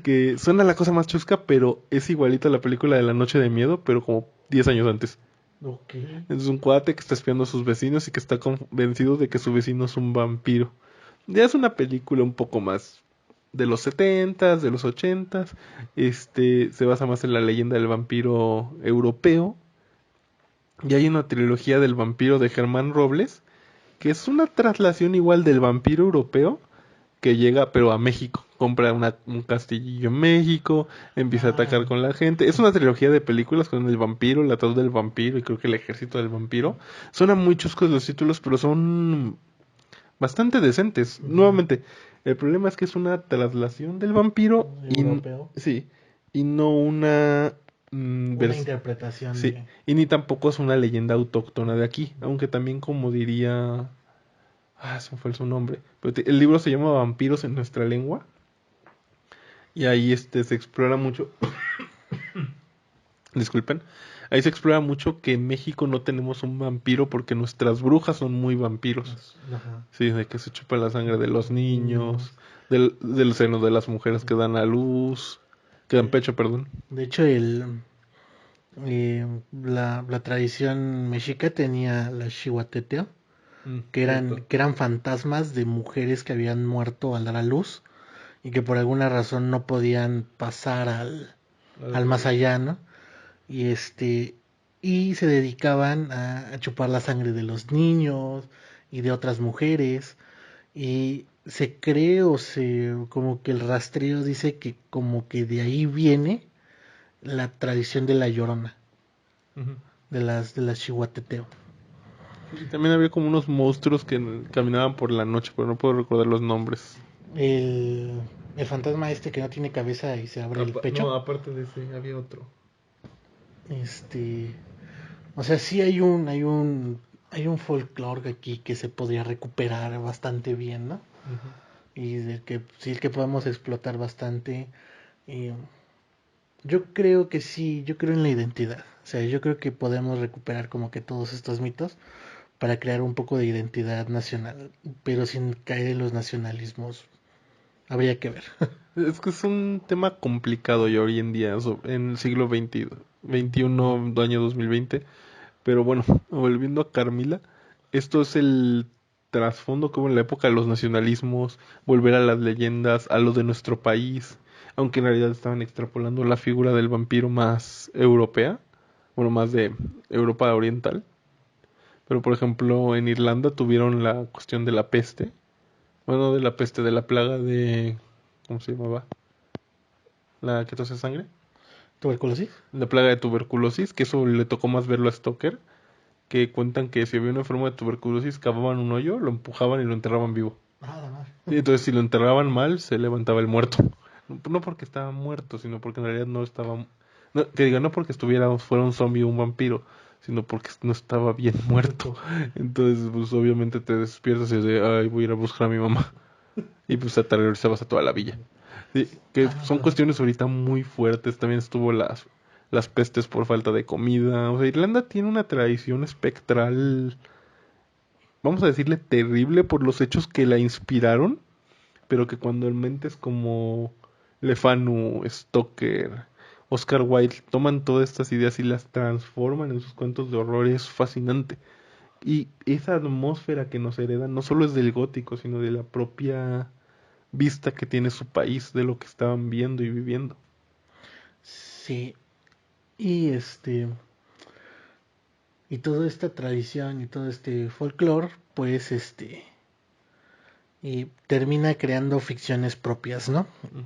que suena la cosa más chusca, pero es igualita a la película de La Noche de Miedo, pero como 10 años antes. ok. Es un cuate que está espiando a sus vecinos y que está convencido de que su vecino es un vampiro. Ya es una película un poco más de los 70s, de los 80s. Se basa más en la leyenda del vampiro europeo. Y hay una trilogía del vampiro de Germán Robles, que es una traslación igual del vampiro europeo, que llega pero a México. Compra un castillillo en México, empieza a atacar Ah, con la gente. Es una trilogía de películas con el vampiro, el ataúd del vampiro y creo que el ejército del vampiro. Suenan muy chuscos los títulos, pero son bastante decentes. ujú, Nuevamente, el problema es que es una traslación del vampiro y europeo. sí, y no una Una interpretación sí, de... y ni tampoco es una leyenda autóctona de aquí, aunque también como diría, se me fue su nombre, pero el libro se llama Vampiros en nuestra lengua y ahí se explora mucho, disculpen, ahí se explora mucho que en México no tenemos un vampiro porque nuestras brujas son muy vampiros. Ajá. Sí, de que se chupa la sangre de los Niños. niños, del seno de las mujeres que dan a luz, que dan De, pecho, perdón. de hecho, la tradición mexica tenía la Xihuateteo, Cierto. que eran fantasmas de mujeres que habían muerto al dar a luz y que por alguna razón no podían pasar Al al otro más lado. allá, ¿no? Y y se dedicaban a chupar la sangre de los niños y de otras mujeres. Y se cree como que el rastreo dice que como que de ahí viene la tradición de la llorona, Ujú. de las chihuateteo. Y también había como unos monstruos que caminaban por la noche, pero no puedo recordar los nombres. El fantasma este que no tiene cabeza y se abre el pecho. No, aparte de ese, había otro. Este, o sea, sí hay un folclore aquí que se podría recuperar bastante bien, ¿no? Ujú. Y del que sí el que podemos explotar bastante. Y yo creo que sí, yo creo en la identidad. O sea, yo creo que podemos recuperar como que todos estos mitos para crear un poco de identidad nacional, pero sin caer en los nacionalismos. Habría que ver. Es que es un tema complicado ya hoy en día, en el siglo XX, 21, año 2020. Pero bueno, volviendo a Carmila, esto es el trasfondo como en la época de los nacionalismos, volver a las leyendas, a lo de nuestro país, aunque en realidad estaban extrapolando la figura del vampiro más europea, bueno, más de Europa Oriental. Pero por ejemplo, en Irlanda tuvieron la cuestión de la peste, bueno, de la peste, de la plaga de, ¿cómo se llamaba? La que tose sangre. ¿Tuberculosis? La plaga de tuberculosis, que eso le tocó más verlo a Stoker, que cuentan que si había un enfermo de tuberculosis, cavaban un hoyo, lo empujaban y lo enterraban vivo. Ah, la madre. Y entonces si lo enterraban mal, se levantaba el muerto. No porque estaba muerto, sino porque en realidad no estaba... No, que diga, no porque fuera un zombie o un vampiro, sino porque no estaba bien muerto. Muerto. Entonces, pues obviamente te despiertas y de, ay, voy a ir a buscar a mi mamá. Y pues te aterrorizabas a toda la villa. Sí, que son Ah, cuestiones ahorita muy fuertes. También estuvo las pestes por falta de comida. O sea, Irlanda tiene una tradición espectral, vamos a decirle terrible por los hechos que la inspiraron, pero que cuando en mentes como Le Fanu, Stoker, Oscar Wilde toman todas estas ideas y las transforman en sus cuentos de horror es fascinante. Y esa atmósfera que nos heredan no solo es del gótico, sino de la propia vista que tiene su país de lo que estaban viendo y viviendo. sí. Y y toda esta tradición y todo este folclore, pues y termina creando ficciones propias, ¿no? Ujú.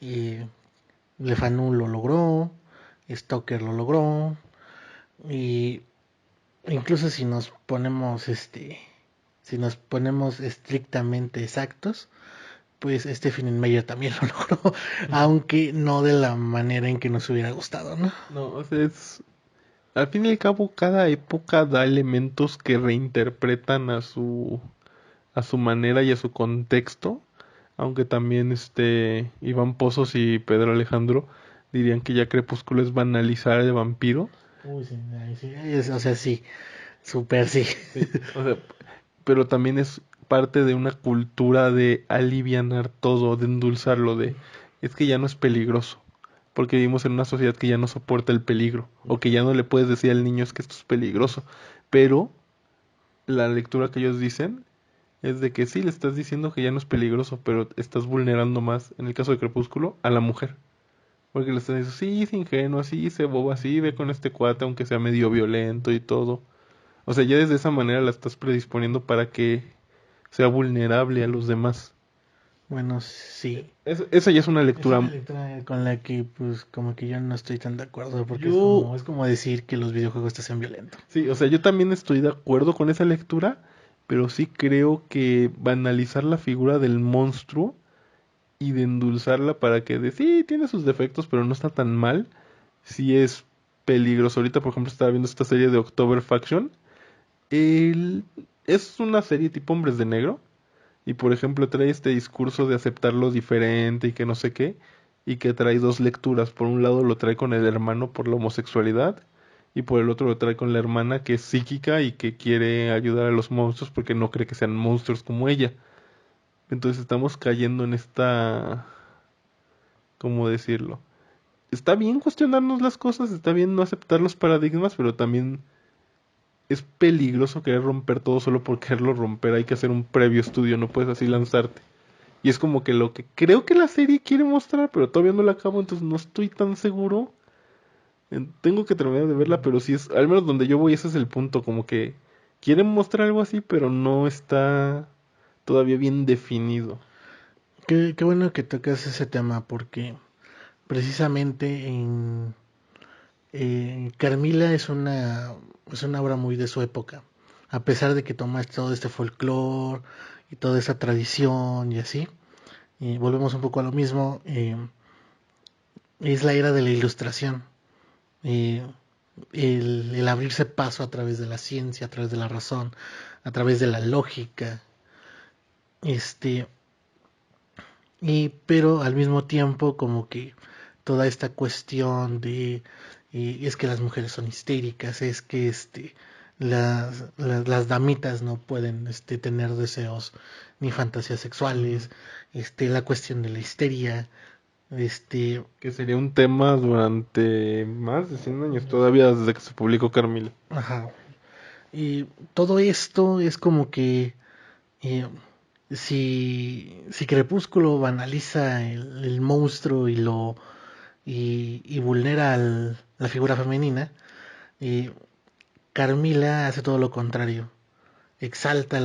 Y Le Fanu lo logró, Stoker lo logró, y incluso si nos ponemos estrictamente exactos, pues Stephen Meyer también lo logró, Ujú. aunque no de la manera en que nos hubiera gustado, ¿no? No, o sea, al fin y al cabo, cada época da elementos que reinterpretan a su manera y a su contexto, aunque también Iván Pozos y Pedro Alejandro dirían que ya Crepúsculo es banalizar el vampiro. Uy, sí, ahí sí, o sea, sí, súper sí. Sí, o sea, pero también es parte de una cultura de alivianar todo, de endulzarlo, de es que ya no es peligroso, porque vivimos en una sociedad que ya no soporta el peligro, o que ya no le puedes decir al niño es que esto es peligroso, pero la lectura que ellos dicen es de que sí, le estás diciendo que ya no es peligroso, pero estás vulnerando más, en el caso de Crepúsculo, a la mujer. Porque le estás diciendo, sí, es ingenuo, sí, se boba, sí, ve con este cuate, aunque sea medio violento y todo. O sea, ya desde esa manera la estás predisponiendo para que sea vulnerable a los demás. Bueno, sí. Esa ya es una Es una lectura. lectura con la que, pues, como que yo no estoy tan de acuerdo, porque Yo, es como decir que los videojuegos te hacen violento. sí, o sea, yo también estoy de acuerdo con esa lectura, pero sí creo que banalizar la figura del monstruo y de endulzarla para que de sí, tiene sus defectos, pero no está tan mal, sí es peligroso. Ahorita, por ejemplo, estaba viendo esta serie de October Faction. El, es una serie tipo Hombres de Negro. Y por ejemplo trae este discurso de aceptar lo diferente y que no sé qué, y que trae dos lecturas. Por un lado lo trae con el hermano por la homosexualidad, y por el otro lo trae con la hermana que es psíquica y que quiere ayudar a los monstruos porque no cree que sean monstruos como ella. Entonces estamos cayendo en esta... ¿Cómo decirlo? Está bien cuestionarnos las cosas, está bien no aceptar los paradigmas, pero también es peligroso querer romper todo solo por quererlo romper. Hay que hacer un previo estudio, no puedes así lanzarte. Y es como que lo que creo que la serie quiere mostrar, pero todavía no la acabo, entonces no estoy tan seguro. Tengo que terminar de verla, pero sí es, al menos donde yo voy, ese es el punto, como que quieren mostrar algo así, pero no está todavía bien definido. Qué bueno que tocas ese tema, porque precisamente Carmila es una obra muy de su época. A pesar de que toma todo este folclore y toda esa tradición y así, volvemos un poco a lo mismo. Es la era de la ilustración. eh, el abrirse paso a través de la ciencia, a través de la razón, a través de la lógica, este, pero al mismo tiempo como que toda esta cuestión de es que las mujeres son histéricas, es que las damitas no pueden tener deseos ni fantasías Ujú. sexuales, la cuestión de la histeria, este, Que sería un tema durante más de 100 años, todavía desde que se publicó Carmila. ajá. Y todo esto es como que eh, si Crepúsculo banaliza el monstruo y vulnera la figura femenina, eh, Carmila hace todo lo contrario. Exalta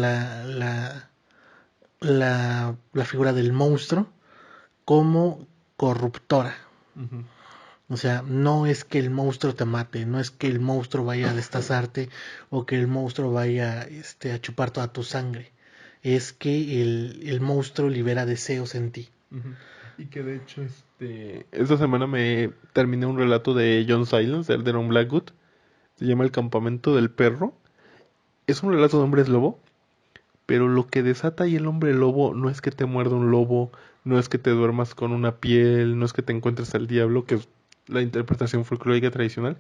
la figura del monstruo como corruptora. Ujú. O sea, no es que el monstruo te mate, no es que el monstruo vaya a destazarte o que el monstruo vaya a chupar toda tu sangre. Es que el monstruo libera deseos en ti. Ujú. Y que de hecho, esta semana me terminé un relato de John Silence, de Alderaan Blackwood. Se llama El campamento del perro. Es un relato de hombres lobo, pero lo que desata ahí el hombre lobo no es que te muerda un lobo, no es que te duermas con una piel, no es que te encuentres al diablo, que es la interpretación folclórica tradicional.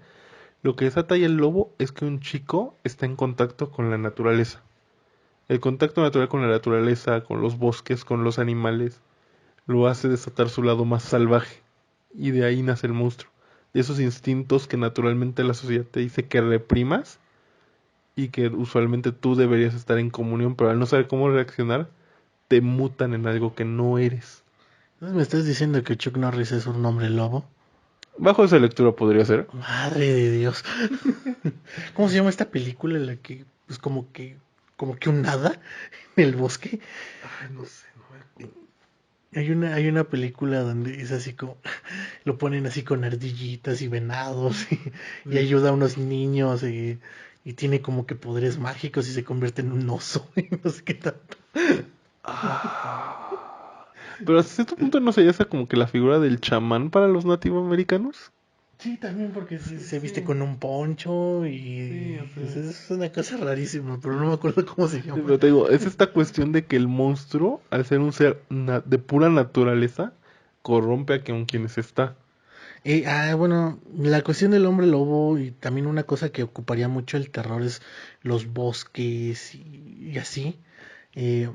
Lo que desata ahí el lobo es que un chico está en contacto con la naturaleza. El contacto natural con la naturaleza, con los bosques, con los animales, lo hace desatar su lado más salvaje. Y de ahí nace el monstruo. De esos instintos que naturalmente la sociedad te dice que reprimas y que usualmente tú deberías estar en comunión, pero al no saber cómo reaccionar, te mutan en algo que no eres. Entonces me estás diciendo que Chuck Norris es un hombre lobo. Bajo esa lectura podría ser. Madre de Dios. ¿Cómo se llama esta película en la que pues como que un hada en el bosque? Ay, no sé, no me acuerdo. Hay una película donde es así como lo ponen así con ardillitas y venados y Sí. ayuda a unos niños y tiene como que poderes mágicos y se convierte en un oso y no sé qué tanto. Ah. Pero hasta cierto punto no sería esa como que la figura del chamán para los nativoamericanos. Sí, también porque Sí, se viste sí, con un poncho sí, o y pues, sea. es una cosa rarísima, pero no me acuerdo cómo se Sí, llama. pero te digo, es esta cuestión de que el monstruo, al ser un ser de pura naturaleza, corrompe a quienes está. Bueno, la cuestión del hombre lobo y también una cosa que ocuparía mucho el terror es los bosques y así. Eh,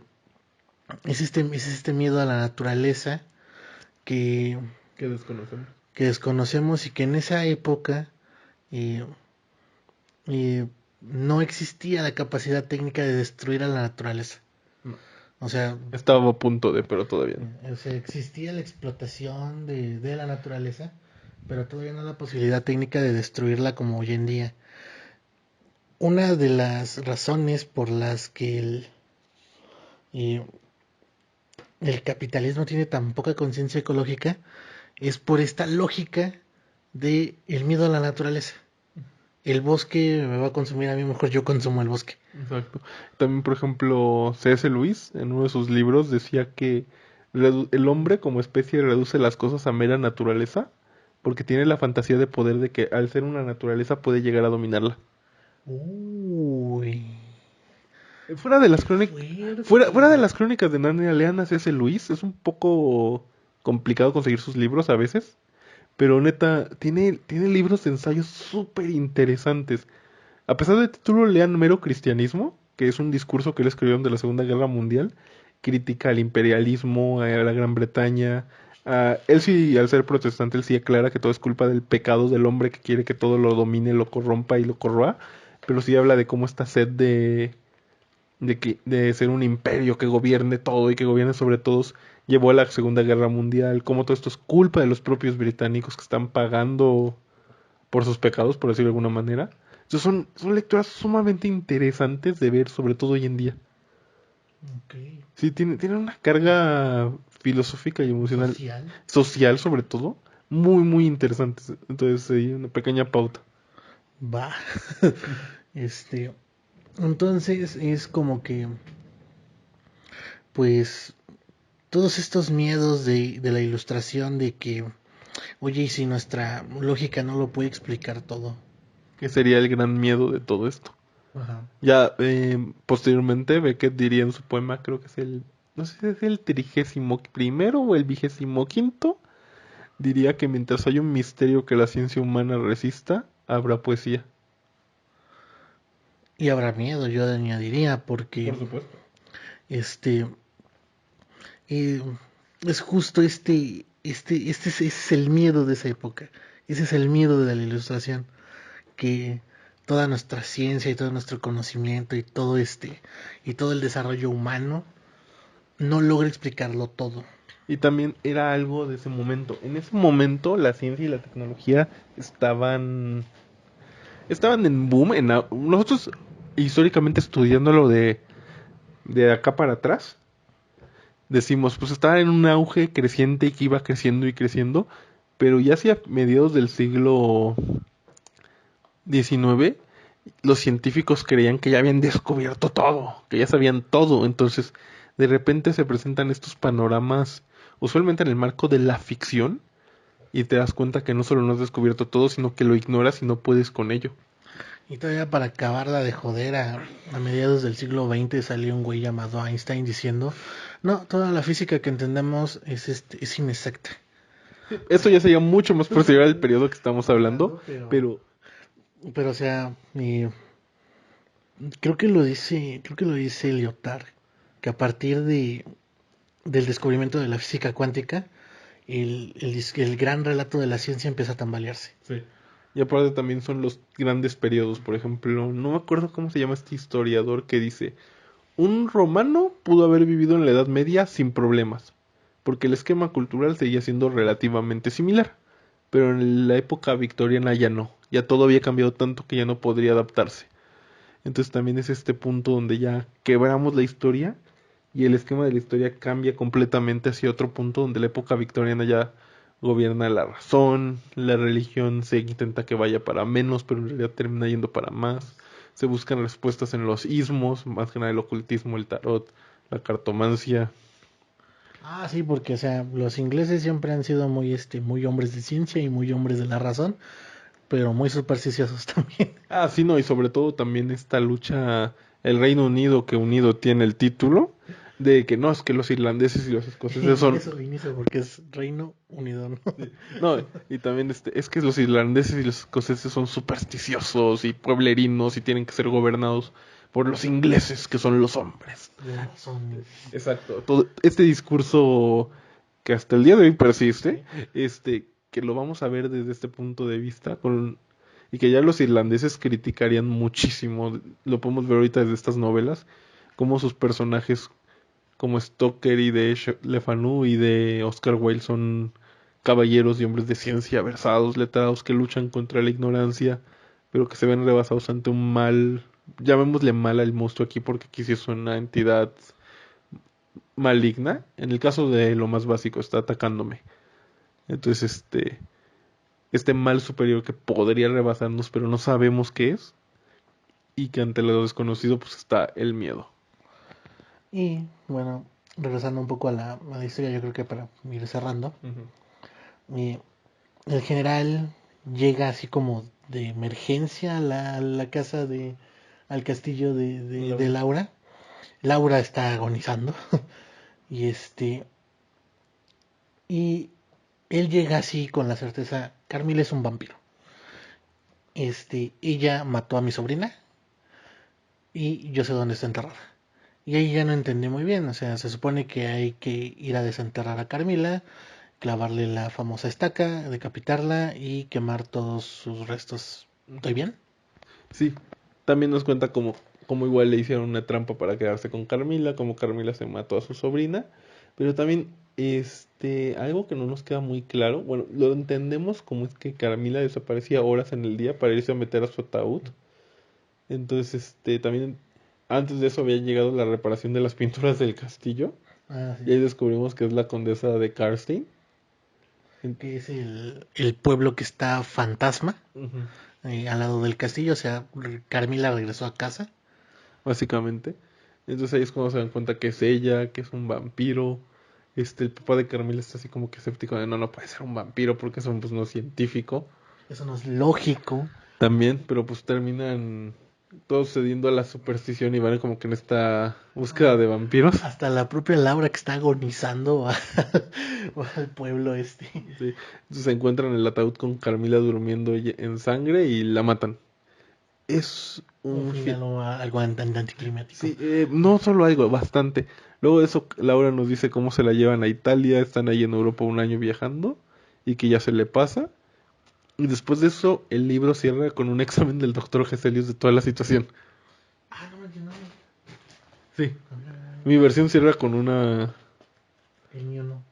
es este miedo a la naturaleza que, Que desconocemos. que desconocemos y que en esa época eh, no existía la capacidad técnica de destruir a la naturaleza. No. O sea, Estaba a punto de, pero todavía no. existía la explotación de la naturaleza, pero todavía no la posibilidad técnica de destruirla como hoy en día. Una de las razones por las que eh, el capitalismo tiene tan poca conciencia ecológica es por esta lógica de el miedo a la naturaleza. El bosque me va a consumir a mí, mejor yo consumo el bosque. Exacto. También, por ejemplo, C.S. Lewis, en uno de sus libros, decía que el hombre como especie reduce las cosas a mera naturaleza porque tiene la fantasía de poder de que al ser una naturaleza puede llegar a dominarla. Uy, Fuera de las qué crónicas, fuerte. fuera de las crónicas de Narnia, lean a C.S. Lewis, es un poco complicado conseguir sus libros a veces, pero neta, tiene libros de ensayos súper interesantes. A pesar del título, lean Mero Cristianismo, que es un discurso que él escribió de la Segunda Guerra Mundial, crítica al imperialismo, a la Gran Bretaña. Él sí, al ser protestante, él sí aclara que todo es culpa del pecado del hombre que quiere que todo lo domine, lo corrompa y lo corroa, pero sí habla de cómo esta sed de ser un imperio que gobierne todo y que gobierne sobre todos llevó a la Segunda Guerra Mundial, cómo todo esto es culpa de los propios británicos que están pagando por sus pecados, por decirlo de alguna manera. Entonces son lecturas sumamente interesantes de ver, sobre todo hoy en día. Okay. Sí, tiene una carga filosófica y emocional, Social. social sobre todo, muy, muy interesantes. Entonces, sí, una pequeña pauta. Va. este, entonces es como que, pues, todos estos miedos de la ilustración de que, oye, y si nuestra lógica no lo puede explicar todo. Que sería el gran miedo de todo esto. Ajá. Ya posteriormente, Beckett diría en su poema, creo que es no sé si es el 31º o el 25º, diría que mientras hay un misterio que la ciencia humana resista, habrá poesía. Y habrá miedo, yo añadiría, porque Por supuesto. este eh, es justo ese es el miedo de esa época. Ese es el miedo de la ilustración, que toda nuestra ciencia y todo nuestro conocimiento y todo el desarrollo humano no logra explicarlo todo. Y también era algo de ese momento. En ese momento la ciencia y la tecnología estaban en boom. Nosotros históricamente estudiándolo de acá para atrás, decimos, pues estaba en un auge creciente y que iba creciendo y creciendo, pero ya hacia mediados del siglo XIX, los científicos creían que ya habían descubierto todo, que ya sabían todo, entonces de repente se presentan estos panoramas, usualmente en el marco de la ficción, y te das cuenta que no solo no has descubierto todo, sino que lo ignoras y no puedes con ello. Y todavía para acabarla de joder, a mediados del siglo XX salió un güey llamado Einstein diciendo, no, toda la física que entendemos es inexacta. Esto ya sería mucho más posterior al periodo que estamos hablando, Pero, pero pero o sea, creo que lo dice Lyotard, que a partir del descubrimiento de la física cuántica, el gran relato de la ciencia empieza a tambalearse. sí. Y aparte también son los grandes periodos, por ejemplo, no me acuerdo cómo se llama este historiador que dice, un romano pudo haber vivido en la Edad Media sin problemas, porque el esquema cultural seguía siendo relativamente similar, pero en la época victoriana ya no, ya todo había cambiado tanto que ya no podría adaptarse. Entonces también es este punto donde ya quebramos la historia y el esquema de la historia cambia completamente hacia otro punto donde la época victoriana ya gobierna la razón, la religión se intenta que vaya para menos, pero en realidad termina yendo para más. Se buscan respuestas en los ismos, más que nada el ocultismo, el tarot, la cartomancia. Ah, sí, porque o sea, los ingleses siempre han sido muy hombres de ciencia y muy hombres de la razón, pero muy supersticiosos también. Ah, sí, no, y sobre todo también esta lucha, el Reino Unido que unido tiene el título, de que no, es que los irlandeses y los escoceses son... Eso inicia porque es Reino Unido, ¿no? Sí. No, y también es que los irlandeses y los escoceses son supersticiosos y pueblerinos y tienen que ser gobernados por los ingleses, que son los hombres. La razón. Exacto. Todo este discurso que hasta el día de hoy persiste, que lo vamos a ver desde este punto de vista, y que ya los irlandeses criticarían muchísimo, lo podemos ver ahorita desde estas novelas, como sus personajes como Stoker y de Le Fanu y de Oscar Wilde son caballeros y hombres de ciencia versados, letrados, que luchan contra la ignorancia, pero que se ven rebasados ante un mal, llamémosle mal al monstruo aquí porque aquí sí es una entidad maligna. En el caso de lo más básico, está atacándome. Entonces, este mal superior que podría rebasarnos, pero no sabemos qué es, y que ante lo desconocido, pues está el miedo. Y bueno, regresando un poco a la historia, yo creo que para ir cerrando, el general llega así como de emergencia a la casa al castillo de Laura. Laura está agonizando y y él llega así con la certeza, Carmila es un vampiro. Ella mató a mi sobrina y yo sé dónde está enterrada. Y ahí ya no entendí muy bien, o sea, se supone que hay que ir a desenterrar a Carmila, clavarle la famosa estaca, decapitarla y quemar todos sus restos. ¿Estoy bien? Sí, también nos cuenta como igual le hicieron una trampa para quedarse con Carmila, como Carmila se mató a su sobrina, pero también algo que no nos queda muy claro, bueno, lo entendemos como es que Carmila desaparecía horas en el día para irse a meter a su ataúd. Entonces, también antes de eso había llegado la reparación de las pinturas del castillo, Ah, y sí. ahí descubrimos que es la condesa de Karstein. Que es el pueblo que está fantasma Ujú. al lado del castillo, o sea, Carmila regresó a casa. Básicamente. Entonces ahí es cuando se dan cuenta que es ella, que es un vampiro. El papá de Carmila está así como que escéptico de no, no puede ser un vampiro porque eso pues no es científico. Eso no es lógico. También, pero pues terminan todos cediendo a la superstición y van como que en esta búsqueda de vampiros. Hasta la propia Laura que está agonizando va al pueblo este. Sí. Entonces se encuentran el ataúd con Carmila durmiendo en sangre y la matan. Es Un un final algo anticlimático. Sí, no solo algo, bastante. Luego de eso, Laura nos dice cómo se la llevan a Italia, están ahí en Europa un año viajando y que ya se le pasa. Y después de eso, el libro cierra con un examen del doctor Geselius de toda la situación. Ah, no manches, no. Sí, mi versión cierra con una... El mío no.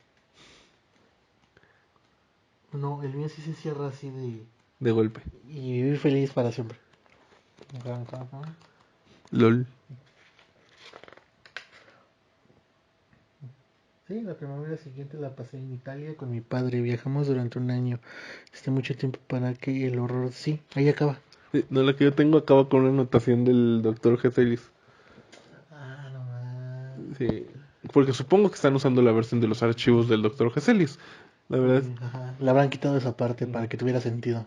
No, el mío sí se cierra así de... de golpe. Y vivir feliz para siempre. LOL. Sí, la primavera siguiente la pasé en Italia con mi padre. Viajamos durante un año. Mucho tiempo para que el horror... Sí, ahí acaba. Sí, no, la que yo tengo acaba con una anotación del doctor Geselius. Ah, no más. Sí, porque supongo que están usando la versión de los archivos del doctor Geselius. La verdad es... Ajá. Le habrán quitado esa parte Ujú, para que tuviera sentido.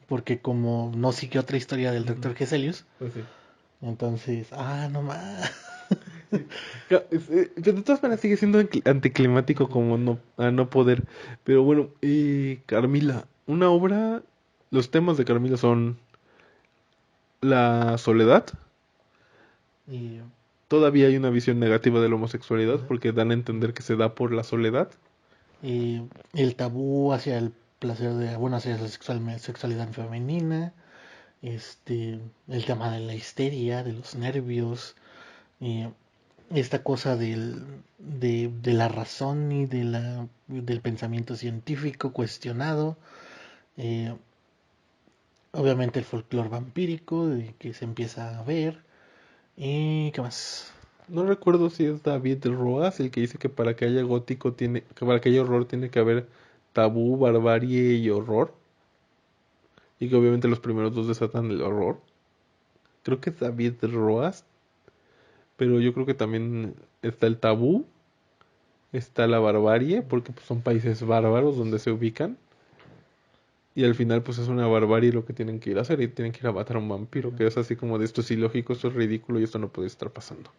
Porque como no sigue otra historia del ujú. doctor Geselius, Pues sí. entonces... Ah, no más. Sí. Pero de todas maneras sigue siendo anticlimático como no, a no poder. Pero bueno, Carmila, una obra, los temas de Carmila son la soledad. Y... Todavía hay una visión negativa de la homosexualidad porque dan a entender que se da por la soledad. el tabú hacia el placer de, bueno, hacia la sexualidad femenina, el tema de la histeria, de los nervios, eh, esta cosa de la razón y del pensamiento científico cuestionado, eh, obviamente el folclore vampírico de que se empieza a ver, y qué más. No recuerdo si es David Roas el que dice que para que haya gótico tiene, que para que haya horror tiene que haber tabú, barbarie y horror. Y que obviamente los primeros dos desatan el horror. Creo que es David Roas, pero yo creo que también está el tabú, está la barbarie, porque pues, son países bárbaros donde se ubican. Y al final pues es una barbarie lo que tienen que ir a hacer y tienen que ir a matar a un vampiro, que es así como de esto es ilógico, esto es ridículo y esto no puede estar pasando.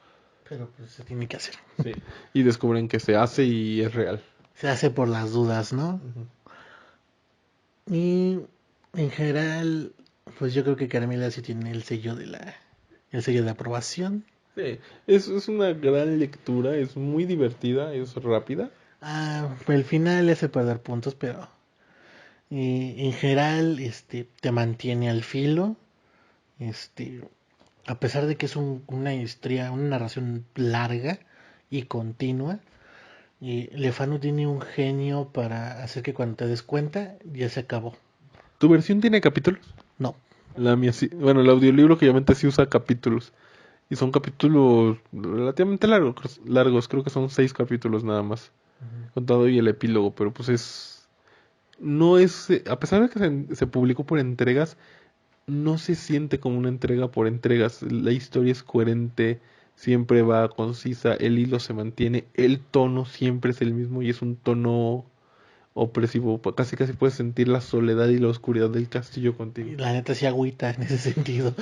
Pero pues se tiene que hacer. Sí. Y descubren que se hace y es real. Se hace por las dudas, ¿no? Y en general, pues yo creo que Carmila sí tiene el sello de aprobación. Sí, es una gran lectura, es muy divertida, es rápida. El final le hace perder puntos, pero en general, te mantiene al filo. Este, a pesar de que es una historia, una narración larga y continua, y Lefano tiene un genio para hacer que cuando te des cuenta, ya se acabó. ¿Tu versión tiene capítulos? No. La mía sí. Bueno, el audiolibro que obviamente sí usa capítulos. Y son capítulos relativamente largos. Creo que son 6 capítulos nada más. Contado y el epílogo, pero pues es... No es... A pesar de que se publicó por entregas, no se siente como una entrega por entregas. La historia es coherente, siempre va concisa, el hilo se mantiene, el tono siempre es el mismo y es un tono opresivo. Casi casi puedes sentir la soledad y la oscuridad del castillo contigo. Y la neta sí agüita en ese sentido.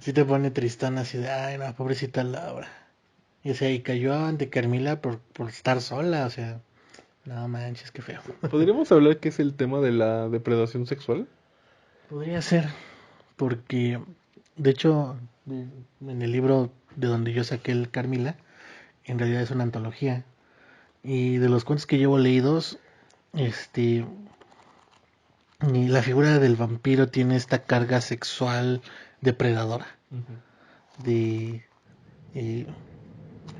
Sí te pone tristón así de, ay, no, pobrecita Laura. Y o sea, y cayó ante Carmila por estar sola, o sea, no manches, qué feo. ¿Podríamos hablar que es el tema de la depredación sexual? Podría ser, porque de hecho, en el libro de donde yo saqué el Carmila, en realidad es una antología. Y de los cuentos que llevo leídos, este, y la figura del vampiro tiene esta carga sexual depredadora. Ujú. De, eh,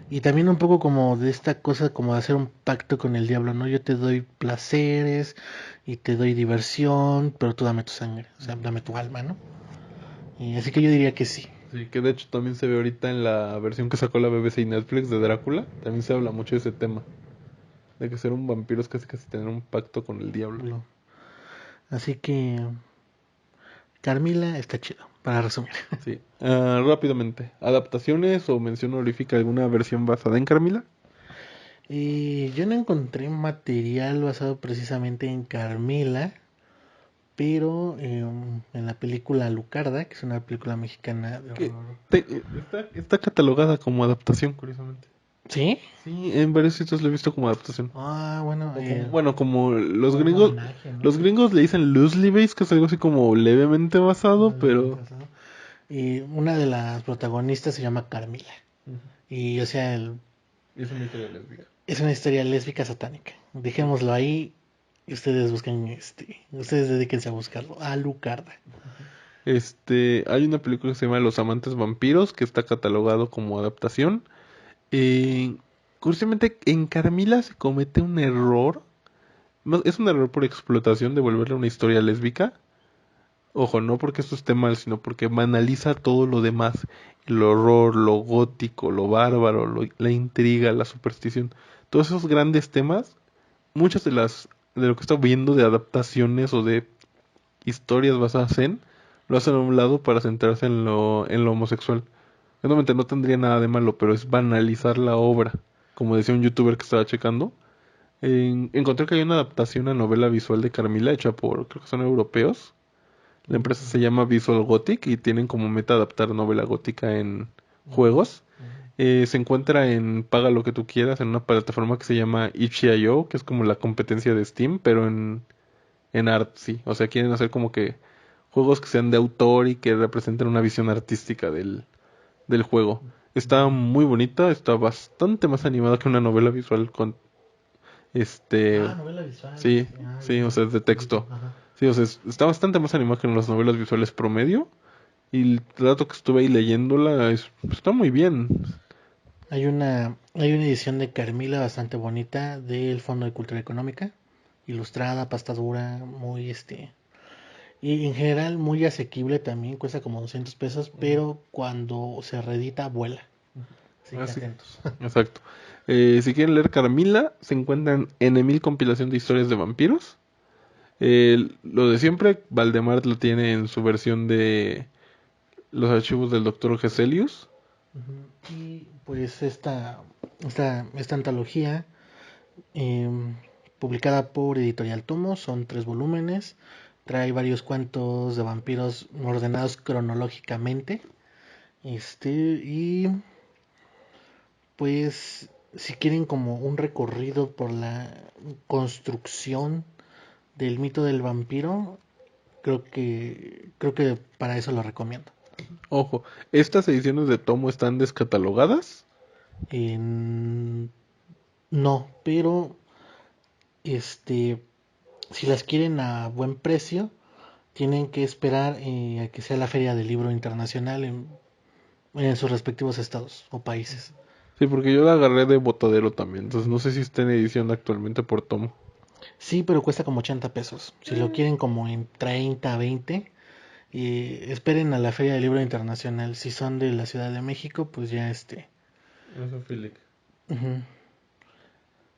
y también un poco como de esta cosa como de hacer un pacto con el diablo, ¿no? Yo te doy placeres y te doy diversión, pero tú dame tu sangre, o sea, dame tu alma, ¿no? Y así que yo diría que sí. Sí, que de hecho también se ve ahorita en la versión que sacó la BBC y Netflix de Drácula. También se habla mucho de ese tema. De que ser un vampiro es casi casi tener un pacto con el diablo. Así que Carmila está chido, para resumir. Sí. Rápidamente. ¿Adaptaciones o mención honorífica alguna versión basada en Carmila? Y yo no encontré material basado precisamente en Carmila, pero en la película Lucarda, que es una película mexicana de Que horror. está catalogada como adaptación, curiosamente. ¿Sí? Sí, en varios sitios lo he visto como adaptación. Bueno, O como, bueno, como o un homenaje, ¿no? los gringos le dicen loosely based, que es algo así como levemente basado, pero... Y una de las protagonistas se llama Carmila. Ujú. Y o sea, Es una historia lésbica. es una historia lésbica satánica. Dejémoslo ahí y ustedes busquen ustedes dedíquense a buscarlo. A Lucarda. Hay una película que se llama Los amantes vampiros, que está catalogado como adaptación. Eh, Curiosamente, en Carmila se comete un error. Es un error por explotación de volverle una historia lésbica. Ojo, no porque esto esté mal, sino porque banaliza todo lo demás. El horror, lo gótico, lo bárbaro, la intriga, la superstición. Todos esos grandes temas, muchas de lo que está viendo de adaptaciones o de historias basadas en, lo hacen a un lado para centrarse en lo homosexual. Realmente no tendría nada de malo, pero es banalizar la obra. Como decía un youtuber que estaba checando, encontré que hay una adaptación a novela visual de Carmila hecha por, creo que son europeos. La empresa se llama Visual Gothic y tienen como meta adaptar novela gótica en juegos. Se encuentra en Paga lo que tú quieras en una plataforma que se llama itch.io, que es como la competencia de Steam, pero en art, sí. O sea, quieren hacer como que juegos que sean de autor y que representen una visión artística del juego. Está muy bonita, está bastante más animada que una novela visual con Novela visual. sí, sí, o sea, es de texto. Sí, o sea, está bastante más animada que en las novelas visuales promedio. Y el rato que estuve ahí leyéndola está muy bien. Hay una edición de Carmila bastante bonita del Fondo de Cultura Económica, ilustrada, pasta dura, muy y en general muy asequible también, cuesta como 200 pesos, pero cuando se reedita vuela. Así Ah, que sí, atentos. exacto. Si quieren leer Carmila, se encuentran en Emil compilación de historias de vampiros. Lo de siempre, Valdemar lo tiene en su versión de los archivos del Dr. Geselius. Y pues esta antología, publicada por Editorial Tomo, son 3 volúmenes, trae varios cuentos de vampiros ordenados cronológicamente, y Pues si quieren como un recorrido por la construcción del mito del vampiro, creo que para eso lo recomiendo. Ojo, ¿estas ediciones de tomo están descatalogadas? En- no, pero este si las quieren a buen precio, tienen que esperar a que sea la Feria del Libro Internacional en sus respectivos estados o países. Sí, porque yo la agarré de botadero también, entonces no sé si está en edición actualmente por tomo. Sí, pero cuesta como 80 pesos. Si lo quieren como en 30, 20, esperen a la Feria del Libro Internacional. Si son de la Ciudad de México, pues ya Eso, Philip. Ujú.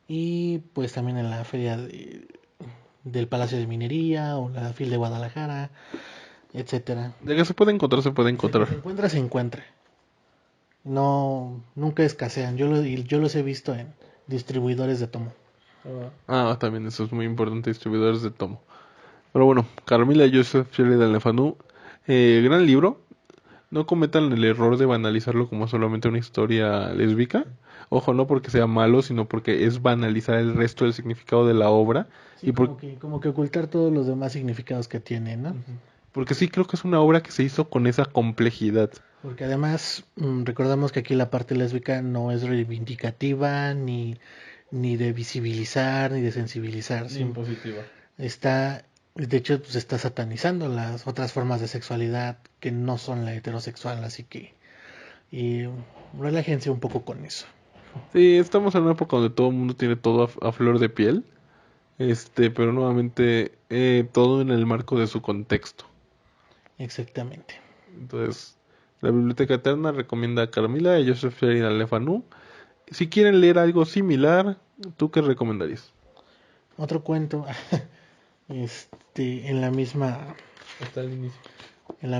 Y pues también en la Feria del Palacio de Minería o la FIL de Guadalajara, etcétera. De que se puede encontrar, se puede De que encontrar. se encuentra, se encuentre. No, nunca escasean. Yo los he visto en distribuidores de tomo. También eso es muy importante, distribuidores de tomo. Pero bueno, Carmila Joseph Sheridan Le Fanu, gran libro. No cometan el error de banalizarlo como solamente una historia lésbica. Ojo, no porque sea malo, sino porque es banalizar el resto del significado de la obra. Sí, Y por- como que ocultar todos los demás significados que tiene, ¿no? Porque sí creo que es una obra que se hizo con esa complejidad. Porque además recordamos que aquí la parte lésbica no es reivindicativa, ni de visibilizar, ni de sensibilizar. Impositiva. Está, de hecho, pues está satanizando las otras formas de sexualidad que no son la heterosexual, así que y, relájense un poco con eso. Sí, estamos en una época donde todo el mundo tiene todo a flor de piel. Pero nuevamente todo en el marco de su contexto. Exactamente. Entonces, la Biblioteca Eterna recomienda a Carmila y Joseph Sheridan Le Fanu. Si quieren leer algo similar, ¿tú qué recomendarías? Otro cuento, en la misma, Hasta el inicio. en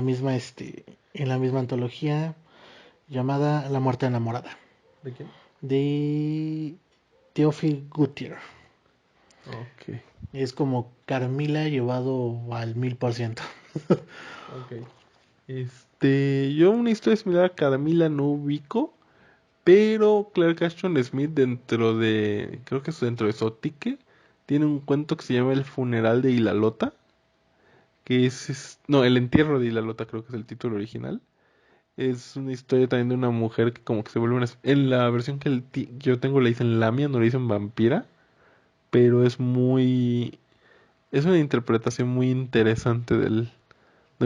la misma antología llamada La muerte enamorada, ¿De quién? de Theophile Gautier. Ok, Es como Carmila llevado al 1000%. ok. Yo una historia similar a Carmila no ubico, pero Clark Ashton Smith creo que es dentro de Zotique, tiene un cuento que se llama El funeral de Ilalota, no, El entierro de Ilalota creo que es el título original. Es una historia también de una mujer que como que se vuelve En la versión que yo tengo le dicen Lamia, no le dicen vampira, pero Es una interpretación muy interesante de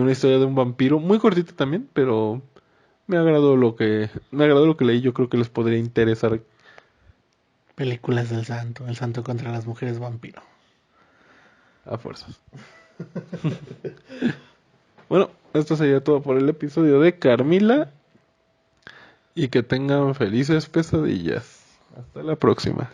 una historia de un vampiro, muy cortita también, pero me agradó lo que leí, yo creo que les podría interesar Películas del santo, el santo contra las mujeres vampiro. a fuerzas. Bueno, esto sería todo por el episodio de Carmila y que tengan felices pesadillas. Hasta la próxima.